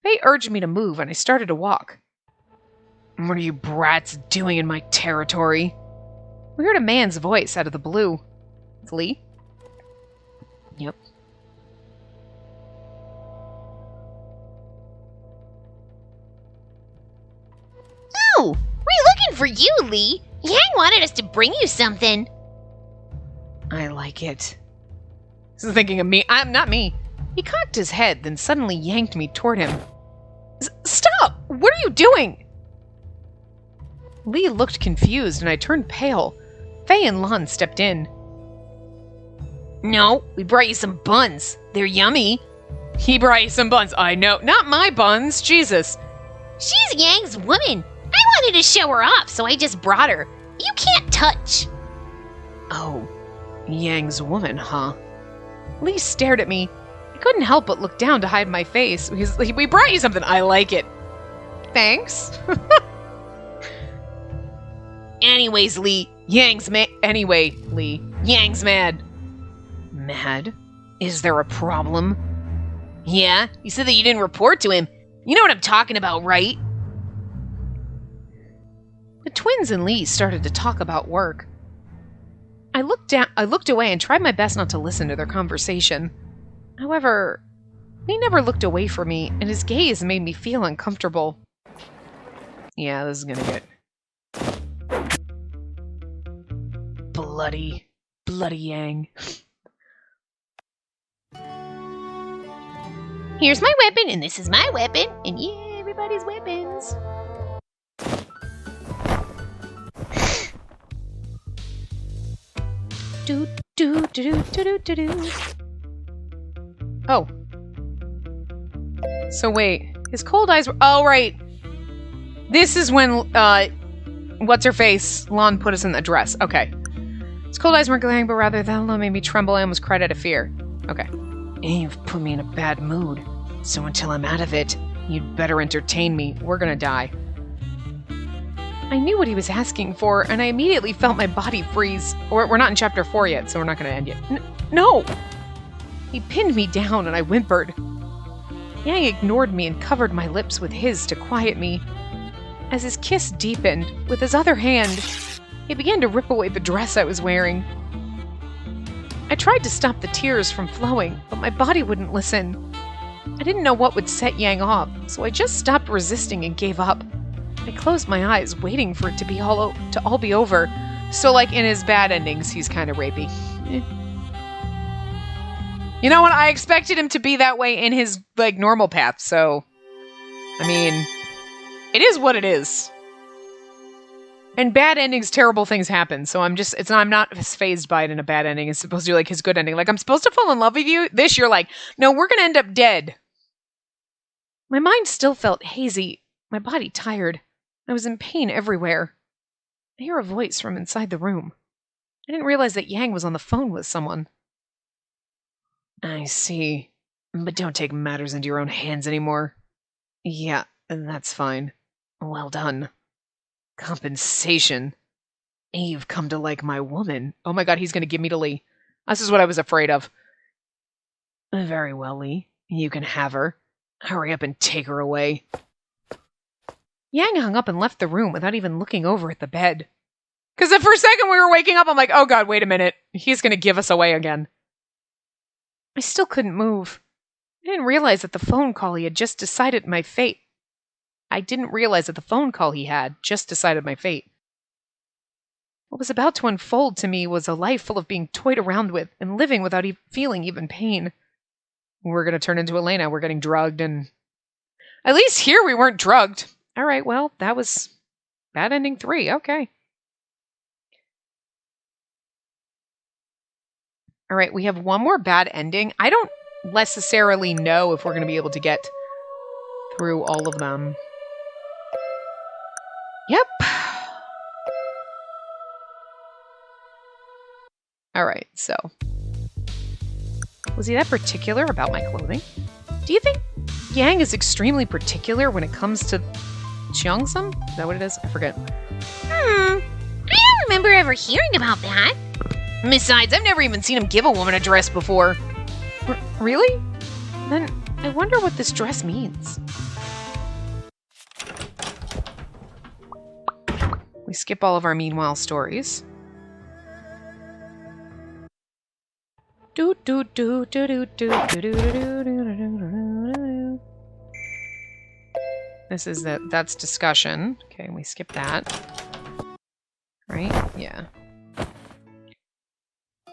They urged me to move, and I started to walk. What are you brats doing in my territory? We heard a man's voice out of the blue. It's Lee? Yep. Oh, we're looking for you, Lee. Yang wanted us to bring you something. I like it. This is thinking of me. I'm not me. He cocked his head, then suddenly yanked me toward him. Stop! What are you doing? Lee looked confused, and I turned pale. Faye and Lon stepped in. No, we brought you some buns. They're yummy. He brought you some buns. I know. Not my buns. Jesus. She's Yang's woman. I wanted to show her off, so I just brought her. You can't touch. Oh, Yang's woman, huh? Lee stared at me. I couldn't help but look down to hide my face. We brought you something. I like it. Thanks. Anyways, Lee, Yang's mad. Anyway, Lee, Yang's mad. Mad? Is there a problem? Yeah, you said that you didn't report to him. You know what I'm talking about, right? The twins and Lee started to talk about work. I looked away and tried my best not to listen to their conversation. However, Lee never looked away from me, and his gaze made me feel uncomfortable. Yeah, this is gonna get... Bloody Yang. Here's my weapon, and this is my weapon, and yeah, everybody's weapons. Do do do do do do do. Oh. So wait, his cold eyes were... Oh, right. This is when, what's-her-face, Lon put us in the dress. Okay. His cold eyes weren't glaring, but rather that alone made me tremble. I almost cried out of fear. Okay. You've put me in a bad mood. So until I'm out of it, you'd better entertain me. We're gonna die. I knew what he was asking for, and I immediately felt my body freeze. We're not in chapter 4 yet, so we're not gonna end yet. No! He pinned me down, and I whimpered. Yang ignored me and covered my lips with his to quiet me. As his kiss deepened, with his other hand, He began to rip away the dress I was wearing. I tried to stop the tears from flowing, but my body wouldn't listen. I didn't know what would set Yang off, so I just stopped resisting and gave up. I closed my eyes, waiting for it to all be over. So, like, in his bad endings, he's kind of rapey. You know what? I expected him to be that way in his, like, normal path, so... I mean, it is what it is. And bad endings, terrible things happen, so I'm not as fazed by it in a bad ending. It's supposed to be, like, his good ending. Like, I'm supposed to fall in love with you? This, you're like, no, we're gonna end up dead. My mind still felt hazy, my body tired. I was in pain everywhere. I hear a voice from inside the room. I didn't realize that Yang was on the phone with someone. I see. But don't take matters into your own hands anymore. Yeah, that's fine. Well done. Compensation. You've come to like my woman. Oh my god, he's gonna give me to Lee. This is what I was afraid of. Very well, Lee. You can have her. Hurry up and take her away. Yang hung up and left the room without even looking over at the bed. Because for a second we were waking up, I'm like, oh god, wait a minute. He's going to give us away again. I still couldn't move. I didn't realize that the phone call he had just decided my fate. What was about to unfold to me was a life full of being toyed around with and living without feeling even pain. We're going to turn into Elena. We're getting drugged and... At least here we weren't drugged. All right, well, that was bad ending 3. Okay. All right, we have one more bad ending. I don't necessarily know if we're going to be able to get through all of them. Yep. All right, so... Was he that particular about my clothing? Do you think Yang is extremely particular when it comes to Cheongsam? Is that what it is? I forget. I don't remember ever hearing about that. Besides, I've never even seen him give a woman a dress before. Really? Then I wonder what this dress means. We skip all of our meanwhile stories. This is that's discussion. Okay, we skip that. Right? Yeah.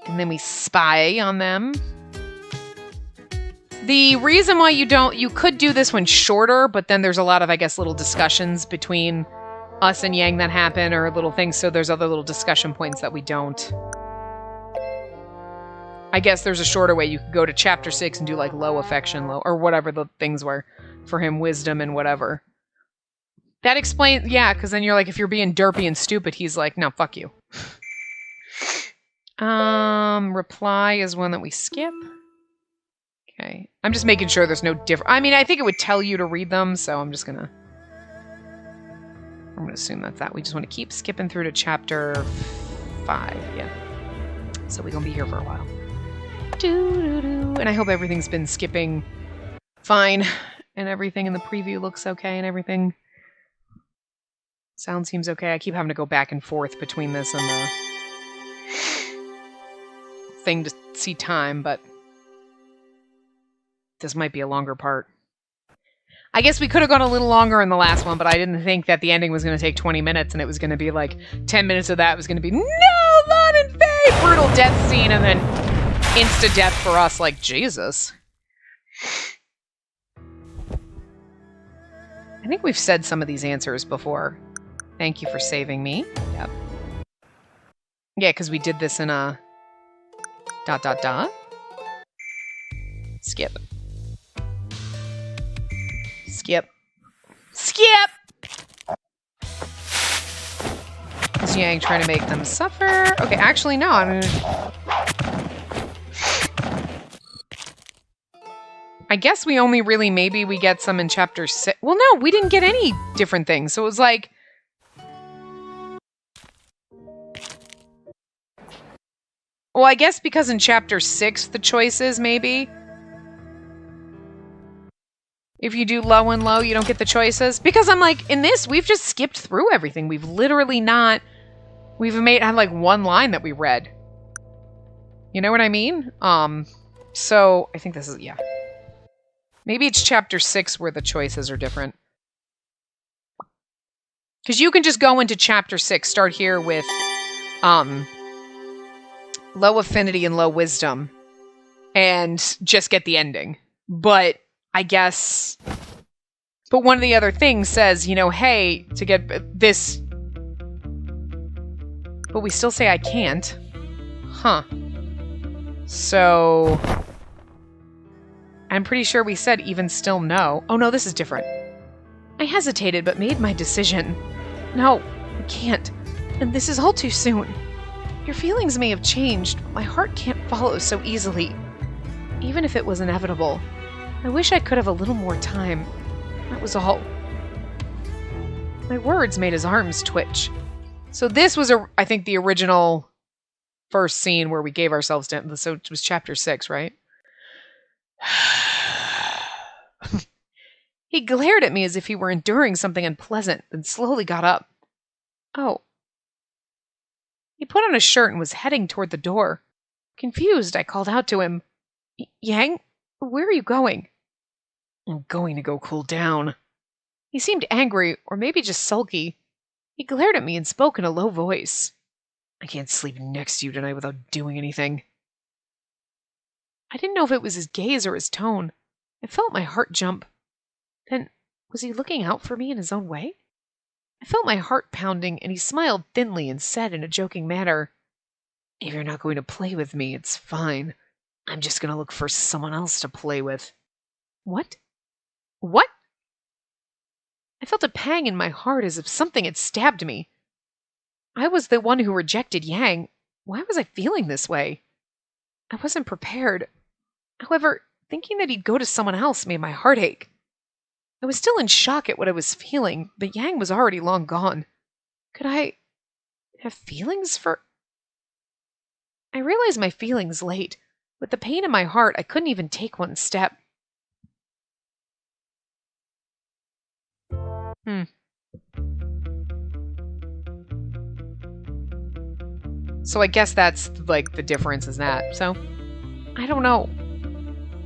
And then we spy on them. The reason why you could do this one shorter, but then there's a lot of, I guess, little discussions between us and Yang that happen, or little things, so there's other little discussion points that we don't. I guess there's a shorter way. You could go to chapter 6 and do like low affection, or whatever the things were for him, wisdom and whatever. That explains, yeah, because then you're like, if you're being derpy and stupid, he's like, no, fuck you. Reply is one that we skip. Okay. I'm just making sure there's no different. I mean, I think it would tell you to read them, so I'm gonna assume that's that. We just want to keep skipping through to chapter 5, yeah. So we're gonna be here for a while. And I hope everything's been skipping fine, and everything in the preview looks okay, and everything. Sound seems okay. I keep having to go back and forth between this and the thing to see time, but this might be a longer part. I guess we could have gone a little longer in the last one, but I didn't think that the ending was going to take 20 minutes, and it was going to be like 10 minutes of that was going to be, no, not in vain! Brutal death scene, and then insta-death for us, like, Jesus. I think we've said some of these answers before. Thank you for saving me. Yep. Yeah, because we did this in a... ... Skip. Skip. Skip! Is Yang trying to make them suffer? Okay, actually, no. I guess we only really, maybe we get some in chapter 6. Well, no, we didn't get any different things. So it was like... Well, I guess because in chapter 6, the choices, maybe. If you do low and low, you don't get the choices. Because I'm like, in this, we've just skipped through everything. We've literally not We've had like one line that we read. You know what I mean? So I think this is, yeah. Maybe it's chapter 6 where the choices are different. Because you can just go into chapter 6, start here with low affinity and low wisdom, and just get the ending. But I guess... But one of the other things says, you know, hey, to get this... But we still say I can't. Huh. So... I'm pretty sure we said even still no. Oh no, this is different. I hesitated but made my decision. No, I can't. And this is all too soon. Your feelings may have changed, but my heart can't follow so easily. Even if it was inevitable. I wish I could have a little more time. That was all. My words made his arms twitch. So this was, I think, the original first scene where we gave ourselves to... So it was chapter 6, right? He glared at me as if he were enduring something unpleasant, then slowly got up. Oh. He put on a shirt and was heading toward the door. Confused, I called out to him, Yang, where are you going? I'm going to go cool down. He seemed angry, or maybe just sulky. He glared at me and spoke in a low voice. I can't sleep next to you tonight without doing anything. I didn't know if it was his gaze or his tone. I felt my heart jump. Then, was he looking out for me in his own way? I felt my heart pounding, and he smiled thinly and said in a joking manner, If you're not going to play with me, it's fine. I'm just going to look for someone else to play with. What? What? I felt a pang in my heart as if something had stabbed me. I was the one who rejected Yang. Why was I feeling this way? I wasn't prepared. However, thinking that he'd go to someone else made my heart ache. I was still in shock at what I was feeling, but Yang was already long gone. Could I have feelings for... I realized my feelings late. With the pain in my heart, I couldn't even take one step. So I guess that's, like, the difference is that. So, I don't know.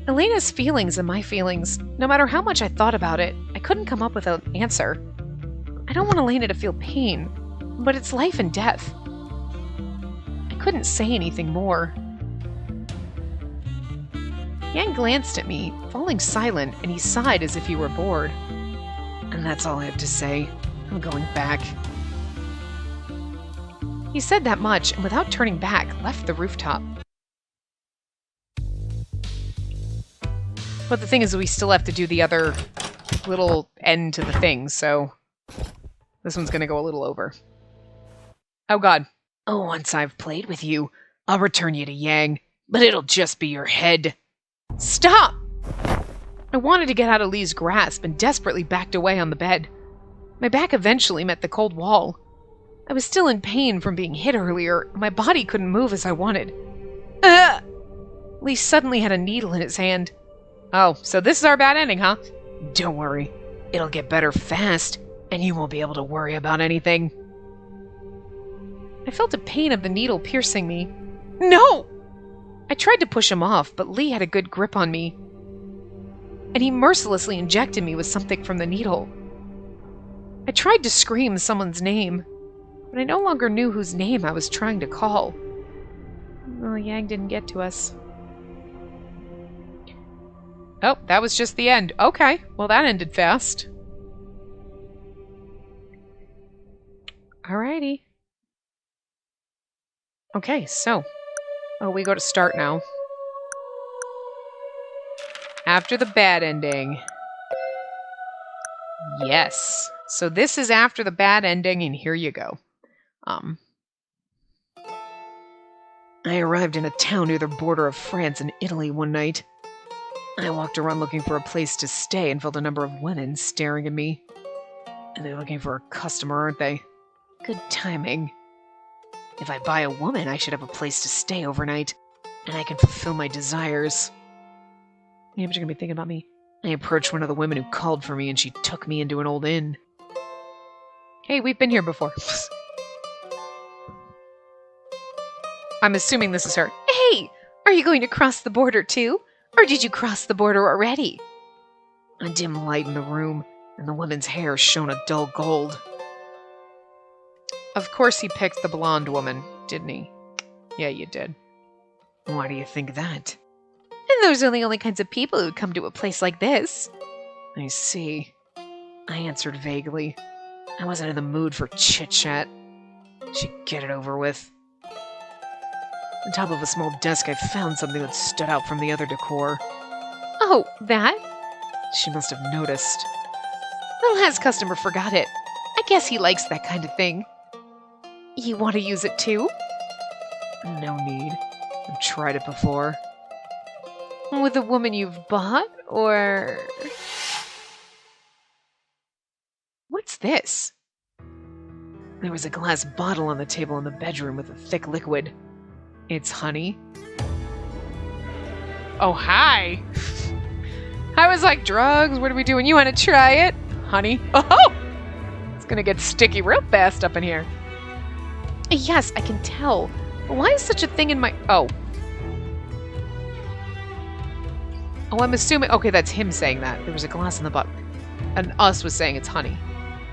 Elena's feelings and my feelings, no matter how much I thought about it, I couldn't come up with an answer. I don't want Elena to feel pain, but it's life and death. I couldn't say anything more. Yang glanced at me, falling silent, and he sighed as if he were bored. And that's all I have to say. I'm going back. He said that much, and without turning back, left the rooftop. But the thing is, we still have to do the other little end to the thing, so this one's gonna go a little over. Oh god. Oh, once I've played with you, I'll return you to Yang, but it'll just be your head. Stop! I wanted to get out of Lee's grasp and desperately backed away on the bed. My back eventually met the cold wall. I was still in pain from being hit earlier, and my body couldn't move as I wanted. Lee suddenly had a needle in his hand. Oh, so this is our bad ending, huh? Don't worry. It'll get better fast, and you won't be able to worry about anything. I felt a pain of the needle piercing me. No! I tried to push him off, but Lee had a good grip on me. And he mercilessly injected me with something from the needle. I tried to scream someone's name, but I no longer knew whose name I was trying to call. Oh, Yang didn't get to us. Oh, that was just the end. Okay, well that ended fast. Alrighty. Okay, so... Oh, we go to start now. After the bad ending. Yes. So this is after the bad ending, and here you go. I arrived in a town near the border of France and Italy one night. I walked around looking for a place to stay and felt a number of women staring at me. And they're looking for a customer, aren't they? Good timing. If I buy a woman, I should have a place to stay overnight, and I can fulfill my desires. Yeah, but you're gonna be thinking about me. I approached one of the women who called for me, and she took me into an old inn. Hey, we've been here before. I'm assuming this is her. Hey, are you going to cross the border too? Or did you cross the border already? A dim light in the room, and the woman's hair shone a dull gold. Of course he picked the blonde woman, didn't he? Yeah, you did. Why do you think that? And those are the only kinds of people who come to a place like this. I see. I answered vaguely. I wasn't in the mood for chit-chat. She'd get it over with. On top of a small desk, I found something that stood out from the other decor. Oh, that? She must have noticed. The last customer forgot it. I guess he likes that kind of thing. You want to use it too? No need. I've tried it before. With a woman you've bought, or... What's this? There was a glass bottle on the table in the bedroom with a thick liquid. It's honey. Oh, hi! I was like, drugs, what are we doing? You want to try it? Honey? Oh! It's gonna get sticky real fast up in here. Yes, I can tell. But why is such a thing in my... Oh. Oh, I'm assuming... Okay, that's him saying that. There was a glass in the bottle. And us was saying it's honey.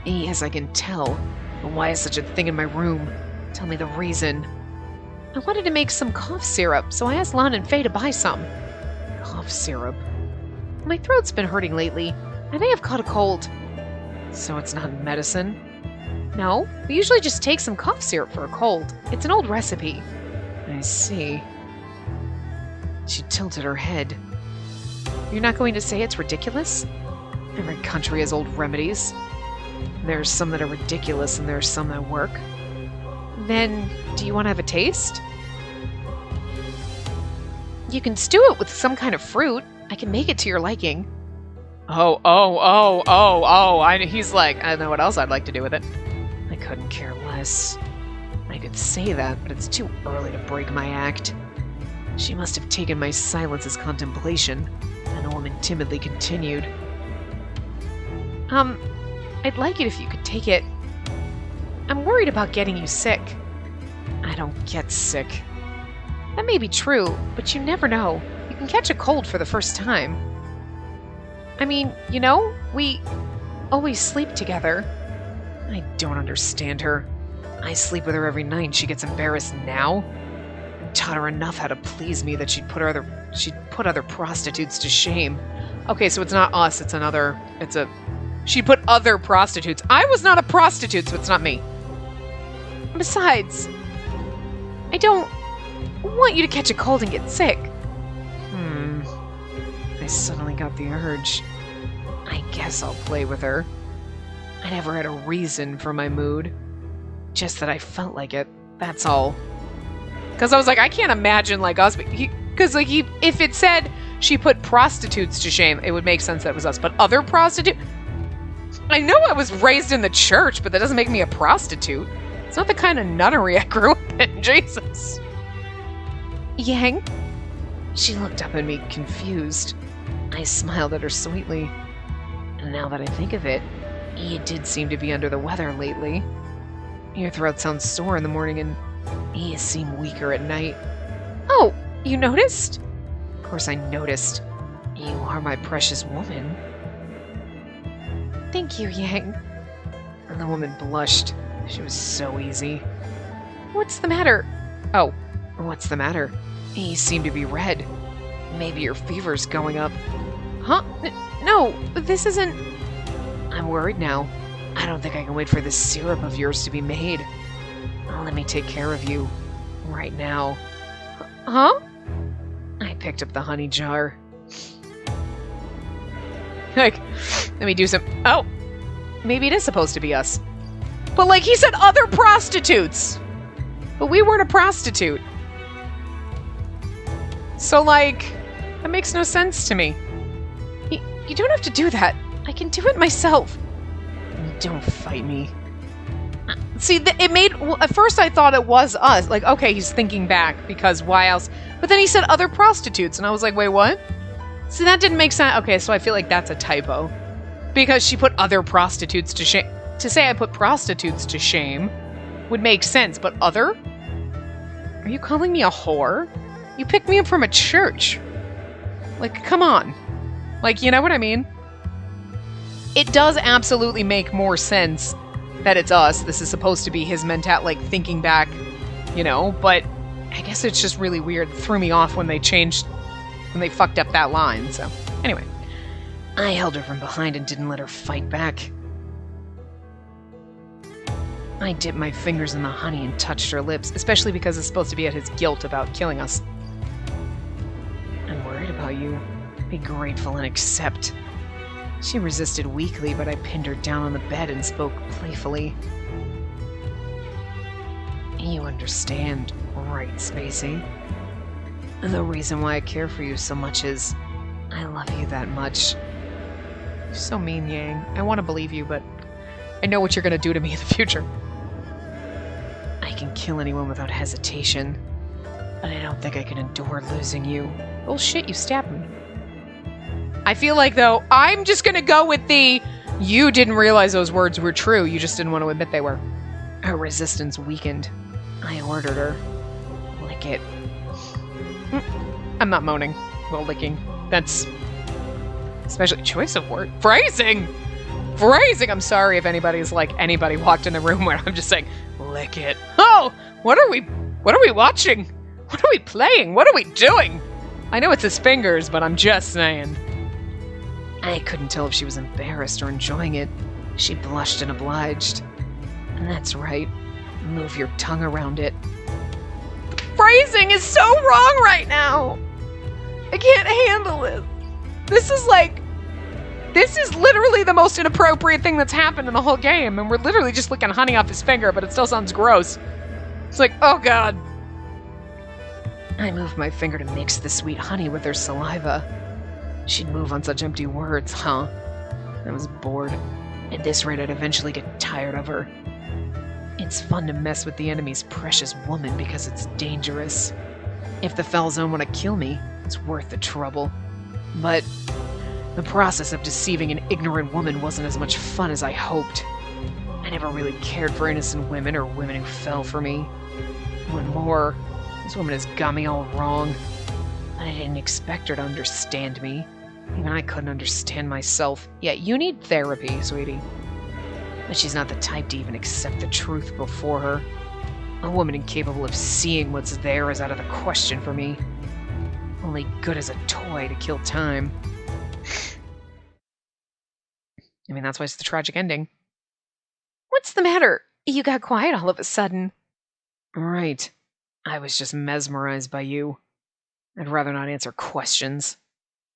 Yes, I can tell. But why is such a thing in my room? Tell me the reason. I wanted to make some cough syrup, so I asked Lon and Faye to buy some. Cough syrup? My throat's been hurting lately. I may have caught a cold. So it's not medicine? No, we usually just take some cough syrup for a cold. It's an old recipe. I see. She tilted her head. You're not going to say it's ridiculous? Every country has old remedies. There's some that are ridiculous and there's some that work. Then, do you want to have a taste? You can stew it with some kind of fruit. I can make it to your liking. He's like, I know what else I'd like to do with it. I couldn't care less. I could say that, but it's too early to break my act. She must have taken my silence as contemplation, and the woman timidly continued. I'd like it if you could take it. I'm worried about getting you sick. I don't get sick. That may be true, but you never know. You can catch a cold for the first time. I mean, you know, we always sleep together. I don't understand her. I sleep with her every night and she gets embarrassed now. I taught her enough how to please me that she'd put other prostitutes to shame. Okay, so it's not us, she'd put other prostitutes. I was not a prostitute, so it's not me. Besides, I don't want you to catch a cold and get sick. I suddenly got the urge. I guess I'll play with her. I never had a reason for my mood. Just that I felt like it. That's all. Because I was like, I can't imagine like us. Because if it said she put prostitutes to shame, it would make sense that it was us. But other prostitutes? I know I was raised in the church, but that doesn't make me a prostitute. It's not the kind of nunnery I grew up in. Jesus. Yang? She looked up at me, confused. I smiled at her sweetly. And now that I think of it, you did seem to be under the weather lately. Your throat sounds sore in the morning, and you seem weaker at night. Oh, you noticed? Of course I noticed. You are my precious woman. Thank you, Yang. And the woman blushed. She was so easy. What's the matter? Oh, what's the matter? You seem to be red. Maybe your fever's going up. Huh? No, this isn't... I'm worried now. I don't think I can wait for this syrup of yours to be made. Let me take care of you. Right now. Huh? I picked up the honey jar. Like, let me do some... Oh! Maybe it is supposed to be us. But like he said other prostitutes! But we weren't a prostitute. So like, that makes no sense to me. You don't have to do that. I can do it myself. Don't fight me. See, at first I thought it was us. Like, okay, he's thinking back, because why else? But then he said other prostitutes, and I was like, wait, what? See, that didn't make sense. Okay, so I feel like that's a typo. Because she put other prostitutes to shame. To say I put prostitutes to shame would make sense, but other? Are you calling me a whore? You picked me up from a church. Like, come on. Like, you know what I mean? It does absolutely make more sense that it's us. This is supposed to be his mentality, like, thinking back, you know, but I guess it's just really weird. It threw me off when they fucked up that line, so. Anyway. I held her from behind and didn't let her fight back. I dipped my fingers in the honey and touched her lips, especially because it's supposed to be at his guilt about killing us. I'm worried about you. Be grateful and accept. She resisted weakly, but I pinned her down on the bed and spoke playfully. You understand, right, Spacey? The reason why I care for you so much is I love you that much. You're so mean, Yang. I want to believe you, but I know what you're going to do to me in the future. I can kill anyone without hesitation, but I don't think I can endure losing you. Bullshit, you stabbed me. I feel like, though, I'm just going to go with the you didn't realize those words were true, you just didn't want to admit they were. Her resistance weakened. I ordered her. Lick it. I'm not moaning while licking. That's especially choice of word. Phrasing! I'm sorry if anybody walked in the room where I'm just saying, lick it. Oh! What are we watching? What are we playing? What are we doing? I know it's his fingers, but I'm just saying. I couldn't tell if she was embarrassed or enjoying it. She blushed and obliged. And that's right. Move your tongue around it. Phrasing is so wrong right now. I can't handle it. This is literally the most inappropriate thing that's happened in the whole game, and we're literally just licking honey off his finger, but it still sounds gross. It's like, oh god. I moved my finger to mix the sweet honey with her saliva. She'd move on such empty words, huh? I was bored. At this rate, I'd eventually get tired of her. It's fun to mess with the enemy's precious woman because it's dangerous. If the Felzone want to kill me, it's worth the trouble. But the process of deceiving an ignorant woman wasn't as much fun as I hoped. I never really cared for innocent women or women who fell for me. What more, this woman has got me all wrong. And I didn't expect her to understand me. Even I couldn't understand myself. Yeah, you need therapy, sweetie. But she's not the type to even accept the truth before her. A woman incapable of seeing what's there is out of the question for me. Only good as a toy to kill time. I mean, that's why it's the tragic ending. What's the matter? You got quiet all of a sudden. Right. I was just mesmerized by you. I'd rather not answer questions.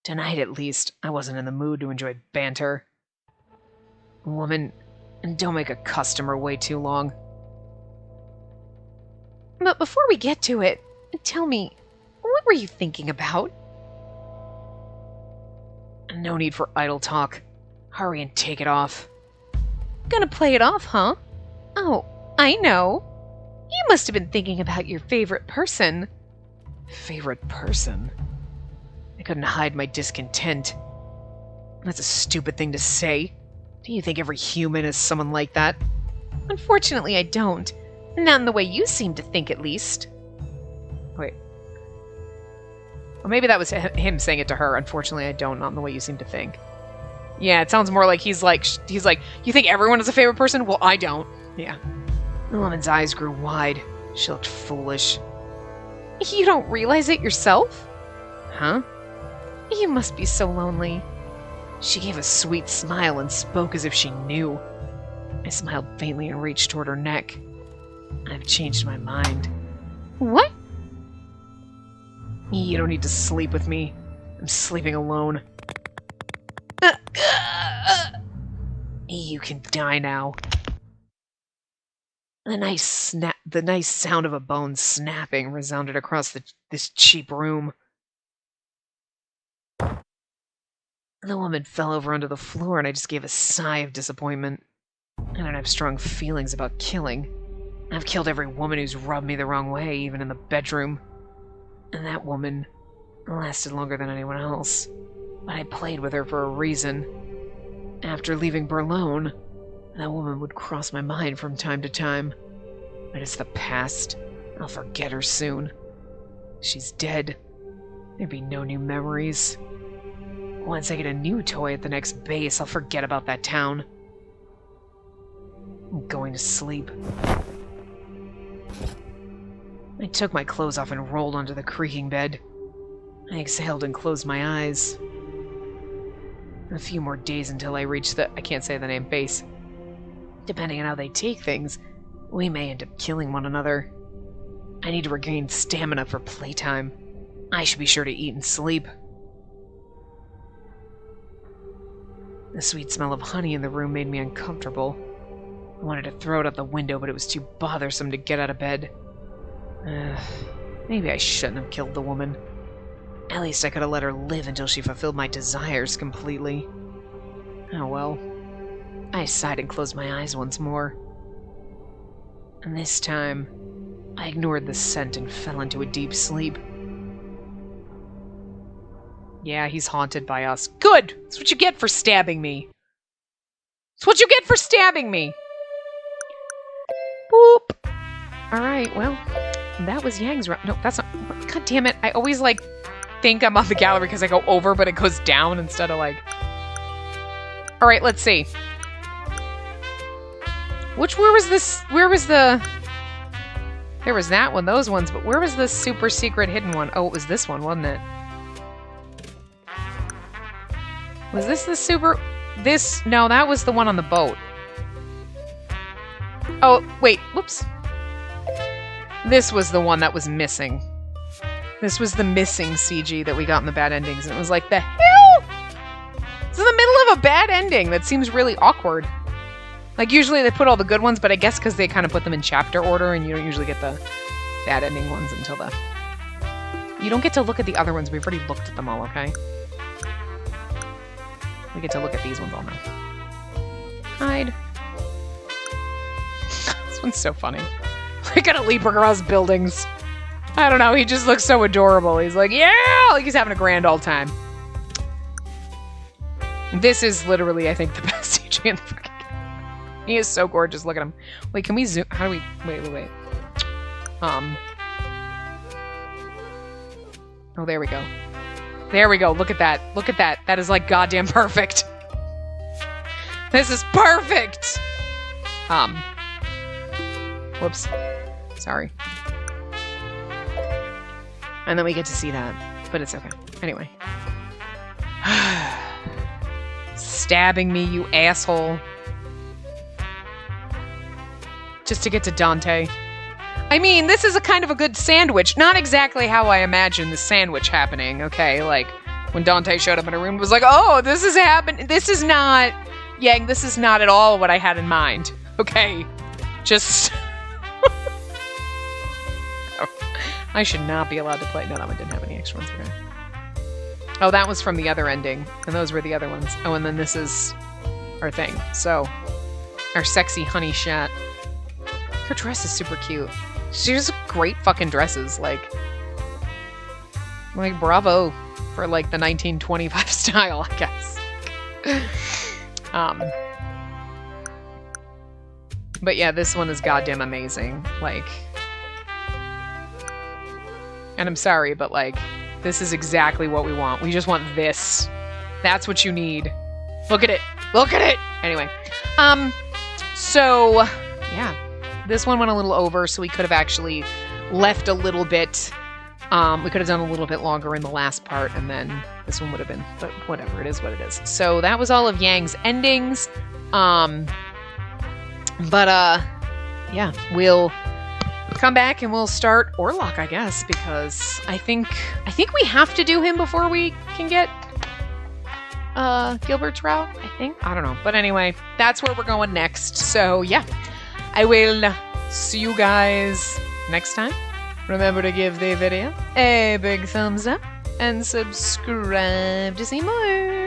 Tonight, at least, I wasn't in the mood to enjoy banter. Woman, don't make a customer wait too long. But before we get to it, tell me, what were you thinking about? No need for idle talk. Hurry and take it off. Gonna play it off, huh? Oh, I know. You must have been thinking about your favorite person. Favorite person? I couldn't hide my discontent. That's a stupid thing to say. Do you think every human is someone like that? Unfortunately, I don't. Not in the way you seem to think, at least. Wait. Or maybe that was him saying it to her. Unfortunately, I don't. Not in the way you seem to think. Yeah, it sounds more like he's like, you think everyone is a favorite person? Well, I don't. Yeah. The woman's eyes grew wide. She looked foolish. You don't realize it yourself? Huh? You must be so lonely. She gave a sweet smile and spoke as if she knew. I smiled faintly and reached toward her neck. I've changed my mind. What? You don't need to sleep with me. I'm sleeping alone. You can die now. The nice sound of a bone snapping resounded across this cheap room. The woman fell over onto the floor, and I just gave a sigh of disappointment. I don't have strong feelings about killing. I've killed every woman who's rubbed me the wrong way, even in the bedroom. And that woman lasted longer than anyone else. But I played with her for a reason. After leaving Berlone, that woman would cross my mind from time to time. But it's the past. I'll forget her soon. She's dead. There'd be no new memories. Once I get a new toy at the next base, I'll forget about that town. I'm going to sleep. I took my clothes off and rolled onto the creaking bed. I exhaled and closed my eyes. A few more days until I reach the, I can't say the name, base. Depending on how they take things, we may end up killing one another. I need to regain stamina for playtime. I should be sure to eat and sleep. The sweet smell of honey in the room made me uncomfortable. I wanted to throw it out the window, but it was too bothersome to get out of bed. Maybe I shouldn't have killed the woman. At least I could have let her live until she fulfilled my desires completely. Oh well. I sighed and closed my eyes once more. And this time, I ignored the scent and fell into a deep sleep. Yeah, he's haunted by us. Good! That's what you get for stabbing me. That's what you get for stabbing me! Boop! Alright, well, that was Yang's round. No, that's not... God damn it. I always, like, think I'm on the gallery because I go over, but it goes down instead of, like... Alright, let's see. Where was the... There was that one, those ones, but where was the super secret hidden one? Oh, it was this one, wasn't it? Was this the super... This... No, that was the one on the boat. Oh, wait. Whoops. This was the one that was missing. This was the missing CG that we got in the bad endings, and it was like, the hell? It's in the middle of a bad ending. That seems really awkward. Like, usually they put all the good ones, but I guess because they kind of put them in chapter order, and you don't usually get the bad ending ones until the... You don't get to look at the other ones. We've already looked at them all, okay? We get to look at these ones all now. Hide. This one's so funny. We gotta leap across buildings. I don't know, he just looks so adorable. He's like, yeah! Like he's having a grand old time. This is literally, I think, the best CG in the fucking game. He is so gorgeous. Look at him. Wait, can we zoom? How do we... Wait. Oh, there we go. There we go. Look at that. Look at that. That is like goddamn perfect. This is perfect! Whoops. Sorry. And then we get to see that. But it's okay. Anyway. Stabbing me, you asshole. Just to get to Dante. I mean, this is a kind of a good sandwich. Not exactly how I imagined the sandwich happening, okay? Like, when Dante showed up in a room, it was like, oh, this is happening. This is not... Yang, this is not at all what I had in mind. Okay? Just... I should not be allowed to play. No, that one didn't have any extra ones. Okay. Oh, that was from the other ending. And those were the other ones. Oh, and then this is our thing. So, our sexy honey chat. Her dress is super cute. She has great fucking dresses. Like, bravo for, like, the 1925 style, I guess. But yeah, this one is goddamn amazing. Like... And I'm sorry, but, like, this is exactly what we want. We just want this. That's what you need. Look at it. Look at it! Anyway. So, yeah. This one went a little over, so we could have actually left a little bit. We could have done a little bit longer in the last part, and then this one would have been... But whatever, it is what it is. So, that was all of Yang's endings. Yeah, we'll... come back and we'll start Orlok, I guess, because I think we have to do him before we can get Gilbert's route, I think. I don't know. But anyway, that's where we're going next. So yeah, I will see you guys next time. Remember to give the video a big thumbs up and subscribe to see more.